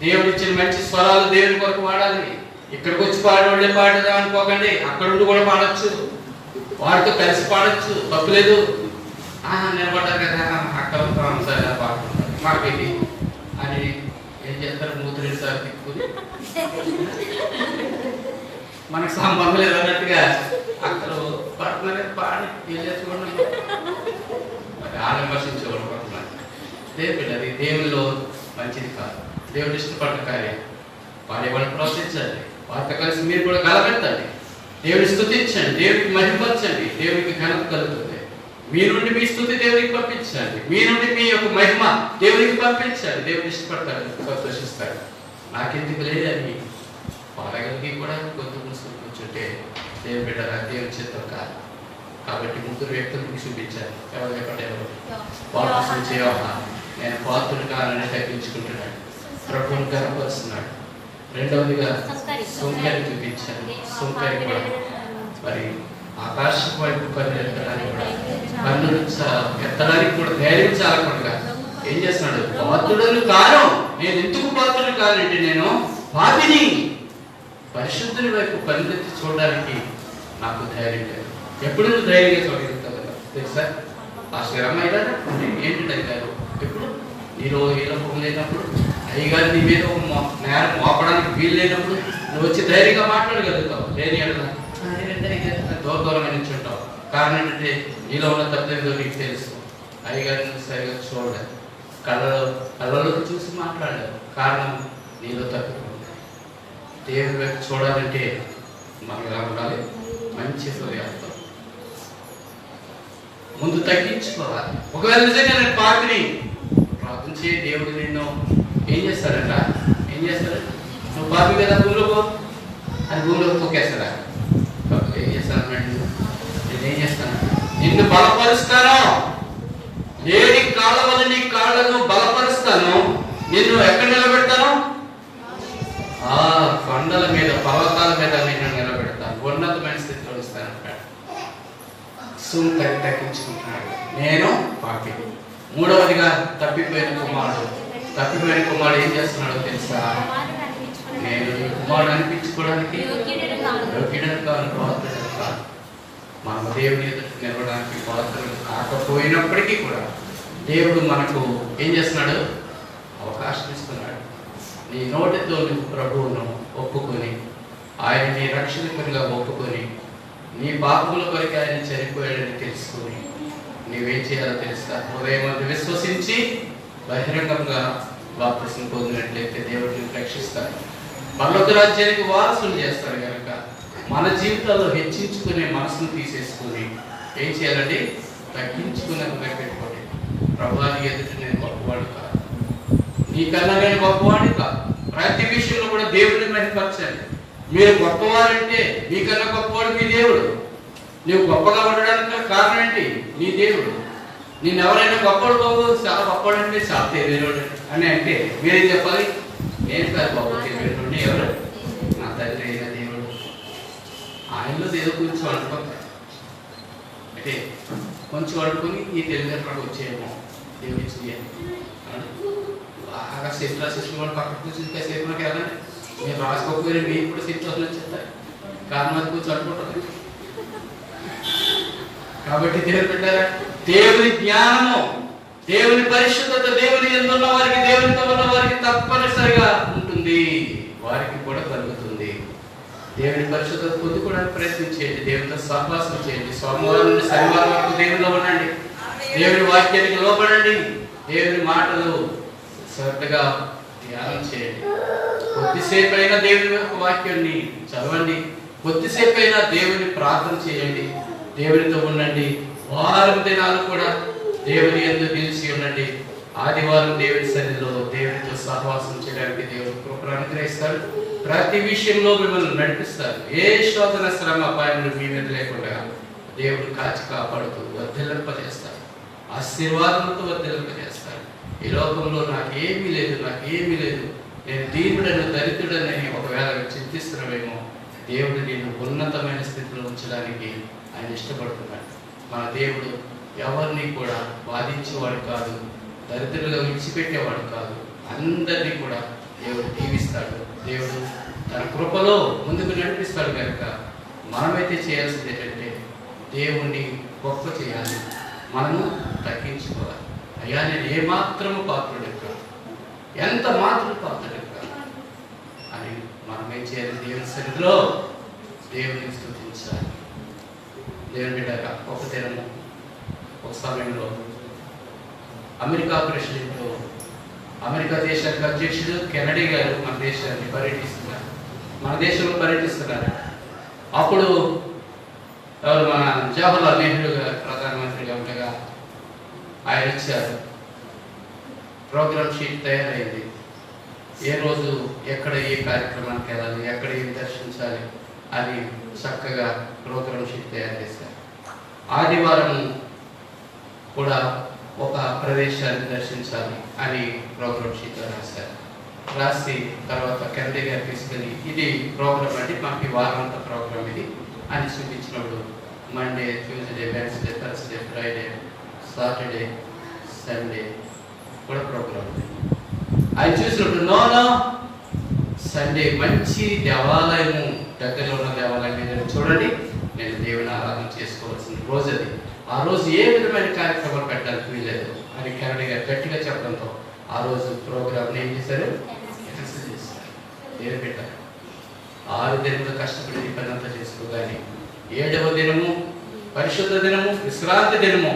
దేవుడు ఇచ్చిన మంచి స్వరాలు దేవుని కొరకు వాడాలి. ఇక్కడికి వచ్చి పాడేవాళ్ళే పాడదా అనుకోకండి, అక్కడ ఉండి కూడా పాడచ్చు, వాడితో కలిసి పాడచ్చు, తప్పులేదు. నిలబడ్డారు కదా అక్కడ సరే పాడుకుంటారు మాకేంటి అని ఏం చేస్తారు? మూతులు సార్ తిప్పుకుని మనకు సంబంధం లేదన్నట్టుగా అక్కడ పడుతున్నారు. పాడి వెళ్ళేసుకోండి, ఆనందించేవాడు పడుతున్నారు. దేవుడు అది దేవునిలో మంచిది కాదు, దేవుడు ఇష్టపడ్డ కార్యం. పాడేవాళ్ళని ప్రోత్సహించండి, వారితో కలిసి మీరు కూడా గలపెట్టండి, దేవుని స్తుతించండి, దేవునికి మహిమపరచండి, దేవునికి ఘనత కలుగుతుంది. మీ నుండి మీ స్తుతి దేవునికి పంపించండి, మీ నుండి మీ యొక్క మహిమ దేవునికి పంపించండి. దేవుడు ఇష్టపడతాడు, సంతోషిస్తాడు. నాకెందుకు లేదని పాడగలిగి కూడా కొంత మూసుకొని కూర్చుంటే దేవుడు బిడ్డరా దేవుని చిత్తం కాదు. కాబట్టి ముగ్గురు వ్యక్తులకు చూపించాను. ఎవరు చెప్పండి? ఎవరు? బాప్తిసం చేయవా, నేను పాత్రుడు కావాలని తగ్గించుకుంటున్నాడు, ప్రభువుని కనపరుస్తున్నాడు. రెండవదిగా సొంకరి చూపించాను. సొంకరి కూడా మరి ఆకాశం వైపు కన్ను ఎత్తడానికి కూడా కన్నులు ఎత్తడానికి కూడా ధైర్యం చాలకుండా ఏం చేస్తున్నాడు? పాత్రుడను కాను, నేను ఎందుకు పాత్రుడు కానంటే నేను పాపిని, పరిశుద్ధుని వైపు కన్నులెత్తి చూడడానికి నాకు ధైర్యం లేదు. ఎప్పుడు నువ్వు ధైర్యంగా చూడగలుగుతావు కదా, తెలుసా? పాస్టర్ అమ్మాయి గారు ఏంటంటే అయ్యారు, ఎప్పుడు నీలో ఏ లోపం లేనప్పుడు, అయ్యగారు నీ మీద ఒక నేరం మోపడానికి వీలు లేనప్పుడు నువ్వు వచ్చి ధైర్యంగా మాట్లాడగలుగుతావు. లేని దూరంగా నిల్చుంటావు. కారణం ఏంటంటే నీలో ఉన్న తప్పేదో నీకు తెలుసు. అయ్యగారిని సరిగా చూడలేదు, కళ్ళలోకి చూసి మాట్లాడలేదు. కారణం నీలో తప్పు. దేవుని వైపు చూడాలంటే మనం ఎలా ఉండాలి? మంచి హృదయాలతో ముందు తగ్గించుకోవాలి. ఒకవేళ నిజంగా నేను పాపిని ప్రార్థన చేయ, దేవుడు నిన్ను ఏం చేస్తాడంట? ఏం చేస్తాడు? నువ్వు పాపి కదా, భూమిలో పో అని భూమిలో తొక్కేస్తాడా? ఏం చేస్తాను? నేనేం చేస్తాను? నిన్ను బలపరుస్తాను, లేని కాళ్ళ వల్ల నీ కాళ్ళను బలపరుస్తాను. నిన్ను ఎక్కడ నిలబెడతాను? ఆ కొండల మీద, పర్వతాల మీద నిన్ను నిలబెడతాను, ఉన్నతమైన స్థితిలో ఇస్తాను. సుంకరి తగ్గించుకుంటున్నాడు, నేను పాపి. మూడవదిగా తప్పిపోయిన కుమారుడు. తప్పిపోయిన కుమారుడు ఏం చేస్తున్నాడో తెలుసా? నేను ఈ కుమారుడు అనిపించుకోవడానికి యోగ్యుడని కాను, పాత్రుడని కాను. మనం దేవుని ఎదుట నిలవడానికి పాత్రలు కాకపోయినప్పటికీ కూడా దేవుడు మనకు ఏం చేస్తున్నాడు? అవకాశం ఇస్తున్నాడు. నీ నోటితో నువ్వు ప్రభువును ఒప్పుకొని, ఆయన నీ రక్షకునిగా ఒప్పుకొని, నీ పాపముల కొరకు ఆయన చనిపోయాడని తెలుసుకొని నీవేం చేయాలో తెలుసా? హృదయం విశ్వసించి బహిరంగంగా బాప్తిసం పొందినట్లయితే దేవుడు నిన్ను రక్షిస్తాడు, పరలోక రాజ్యానికి వారసులు చేస్తాడు. కనుక మన జీవితాల్లో హెచ్చించుకునే మనసును తీసేసుకుని ఏం చేయాలండి? తగ్గించుకునే పెట్టుకోండి. ప్రభువాని ఎదుట నేను గొప్పవాడు కాదు, నీకన్నా నేను గొప్పవాడిని కాదు. ప్రతి విషయంలో కూడా దేవుడిని మహిమపరచండి. మీరు గొప్పవారంటే మీకన్నా గొప్పవాడు మీ దేవుడు. నువ్వు గొప్పగా ఉండడానికి కారణం ఏంటి? నీ దేవుడు. నేను ఎవరైనా గొప్పవాడు బాబు, చాలా గొప్పవాడు అంటే చాలా తెలియడు అని అంటే మీరేం చెప్పాలి? నేను కాదు బాబు, తెలియడు. ఎవరు? నా తండ్రి అయిన దేవుడు. ఆయనలో దేవుడు కొంచెం అనుకుంటారు అంటే కొంచెం అనుకుని ఈ తెలుగు ఎక్కడికి వచ్చేమో దేవుడి బాగా శిష్యుల శిష్యులు కూడా పక్కకు కూర్చుని ఇంకా శిష్యులకి వెళ్ళండి. మీరు రాసుకోకపోయినా మీరు కూడా శిష్యులు వచ్చేస్తారు. కారణం అది కూర్చొని అనుకుంటారు. కాబట్టి దేవుడు పెట్టారా? దేవుని జ్ఞానము, దేవుని పరిశుద్ధత దేవుని యందు ఉన్న వారికి, దేవునితో ఉన్న వారికి తప్పనిసరిగా ఉంటుంది, వారికి కూడా కలుగుతుంది. దేవుని పరిశుద్ధత పొందుకోవడానికి ప్రయత్నించేయండి, దేవునితో సహవాసం చేయండి. సోమవారం నుండి శనివారం వరకు దేవునిలో ఉండండి, దేవుని వాక్యానికి లోపడండి, దేవుని మాటలు శ్రద్ధగా ధ్యానం చేయండి. కొద్దిసేపు అయినా దేవుని యొక్క వాక్యాన్ని చదవండి, కొద్దిసేపు అయినా దేవుని ప్రార్థన చేయండి, దేవునితో ఉండండి. వారం దినాలు కూడా దేవుని యందు నిలిచి ఉండండి. ఆదివారం దేవుని సన్నిధిలో దేవునితో సహవాసం చేయడానికి దేవుడు కృపను అనుగ్రహిస్తాడు. ప్రతి విషయంలో మిమ్మల్ని నడిపిస్తారు. ఏ శోధన శ్రమ అపాయములు మీ మీద లేకుండా దేవుడు కాచి కాపాడుతూ వర్ధిల్లింపజేస్తాడు, ఆశీర్వాదంతో వర్ధిల్లింపజేస్తాడు. ఈ లోకంలో నాకేమీ లేదు, నాకేమీ లేదు, నేను దీనుడను దరిద్రుడని ఒకవేళ చింతిస్తున్నావేమో, దేవుడు నేను ఉన్నతమైన స్థితిలో ఉంచడానికి ఆయన ఇష్టపడుతున్నాడు. మన దేవుడు ఎవరిని కూడా బాధించేవాడు కాదు, దరిద్రులుగా విడిచిపెట్టేవాడు కాదు. అందరినీ కూడా దేవుడు దీవిస్తాడు. దేవుడు తన కృపలో ముందుకు నడిపిస్తాడు. కనుక మనమైతే చేయాల్సింది ఏంటంటే దేవుణ్ణి గొప్ప చేయాలి, మనము తగ్గించుకోవాలి. అయ్యా నేను ఏమాత్రము పాత్రుడు కాదు, ఎంత మాత్రం పాత్రుడు కాదు అని మనమేం చేయాలి? దేవుని సన్నిధిలో దేవుని స్తుతించాలి. దేవుని బిడ్డ ఒక దినము ఒక సమయంలో అమెరికా ప్రెసిడెంట్, అమెరికా దేశానికి అధ్యక్షుడు కెనడీ గారు మన దేశాన్ని పర్యటిస్తున్నారు, మన దేశంలో పర్యటిస్తున్నారు. అప్పుడు ఎవరు మన జవహర్లాల్ నెహ్రూ గారు ప్రధానమంత్రిగా ఉండగా ఆయన ఇచ్చారు. ప్రోగ్రామ్ షీట్ తయారైంది. ఏ రోజు ఎక్కడ ఏ కార్యక్రమానికి వెళ్ళాలి, ఎక్కడ ఏం దర్శించాలి అని చక్కగా ప్రోగ్రామ్ షీట్ తయారు చేశారు. ఆదివారం కూడా ఒక ప్రదేశాన్ని దర్శించాలి అని ప్రోగ్రామ్ షీట్లో రాశారు. రాసి తర్వాత కెనడీ గారు తీసుకెళ్ళి ఇది ప్రోగ్రామ్ అంటే మాకు ఈ వారాంత ప్రోగ్రామ్ ఇది అని చూపించినప్పుడు Monday, Tuesday, Wednesday, Thursday, Friday, Saturday, Sunday కూడా ప్రోగ్రామ్ ఉంది. ఆయన చూసినప్పుడు నో సండే మంచి దేవాలయము, దగ్గరలో ఉన్న దేవాలయం మీద చూడండి, నేను దేవుని ఆరాధన చేసుకోవాల్సిన రోజు అది. ఆ రోజు ఏ విధమైన కార్యక్రమాలు పెట్టడానికి వీలేదు అని కెనడీ గారు గట్టిగా చెప్పడంతో ఆ రోజు ప్రోగ్రామ్ని ఏం చేశారు, క్యాన్సిల్ చేశారు. ఏది పెట్టారు. 6 దినములు కష్టపడి ఈ పని అంతా చేసుకోగాని 7వ దినము పరిశుద్ధ దినము, విశ్రాంతి దినము,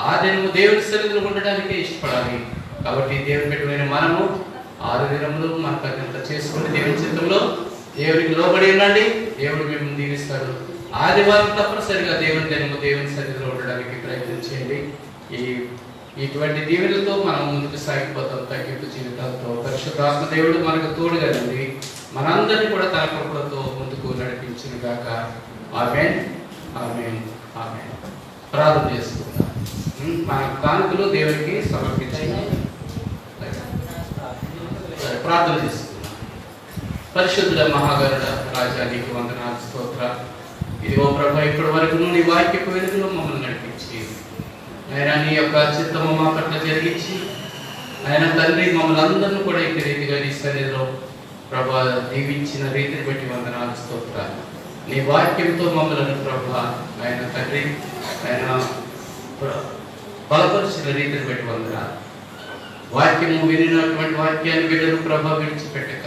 ఆ దినము దేవుని సన్నిధిలో ఉండడానికి ఇష్టపడాలి. కాబట్టి దేవుని పెట్టిన మనము 6 దినములు మన తగినంత చేసుకుని దేవుని చిత్తంలో దేవునికి లోబడి ఉండండి. దేవుడు మిమ్మల్ని దీవిస్తాడు. ఆదివారం తప్పనిసరిగా దేవుని దినము దేవుని సన్నిధిలో ఉండడానికి ప్రయత్నం చేయండి. ఇటువంటి దీవెనలతో మనం ముందుకు సాగిపోతాం. తగ్గింపు జీవితాలతో పరిశుద్ధాత్మ దేవుడు మనకు తోడుగా ఉంది. మనందరినీ కూడా తన కృపలతో ముందుకు నడిపించిన గాక. ఆమేన్, ఆమేన్, ఆమేన్. ప్రార్థన చేసుకుందాం. మన కానుకలు దేవునికి సమర్పించి ప్రార్థన చేసుకుందాం. పరిశుద్ధుడ మహాగరుడ రాజా, నీకు వందనాలు, స్తోత్ర. ఇదిగో ప్రభా, ఇప్పటి వరకు నీ వాక్యపు వెలుగులో మమ్మల్ని నడిపించి ఆయన నీ యొక్క చిత్తము మా పట్ల జరిగించి ఆయన తండ్రి మమ్మల్ని అందరినీ కూడా ఈ రీతిగా నీ సన్నిధిలో ప్రభా దీవించిన రీతిని బట్టి వందనాలు, స్తోత్ర. నీ వాక్యంతో మమ్మల్ని ప్రభా ఆయన తండ్రి ఆయన బలపరిచిన రీతిని బట్టి వందనాలు. వాక్యము వినినటువంటి వాక్యాన్ని బిడ్డలు ప్రభా విడిచిపెట్టక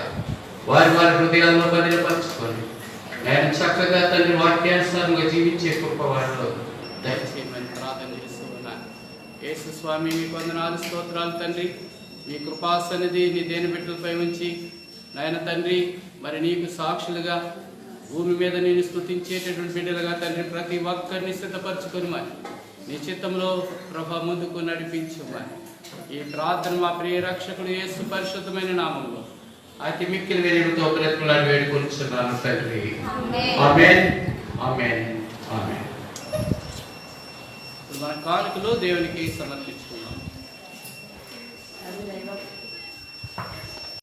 వారి వారి హృదయాల్లో బదిలపరచుకొని నేను చక్కగా తండ్రి వాక్యానుసారంగా జీవించే కృప వారిలో దయచేయమని ప్రార్థన చేస్తూ ఉన్నాను. యేసు స్వామి, మీకు వందనాలు, స్తోత్రాలు తండ్రి. మీ కృపా సన్నిధి నీ దేని బిడ్డలపై ఉంచి నాయన తండ్రి మరి నీకు సాక్షులుగా భూమి మీద నేను స్తుతించేటటువంటి బిడ్డలుగా తండ్రి ప్రతి ఒక్కరిని సిద్ధపరచుకొని మరి నీ చిత్తంలో ప్రభా ముందుకు నడిపించుమని ఈ ప్రార్థన మా ప్రియ రక్షకుడు యేసు పరిశుద్ధమైన నామంలో అతి మిక్కిలి వెలుగుతో బ్రతుకులాడి వేడుకొనిచున్నాను తండ్రి. ఆమేన్, ఆమేన్, ఆమేన్. మన కానుకలు దేవునికి సమర్పించారు.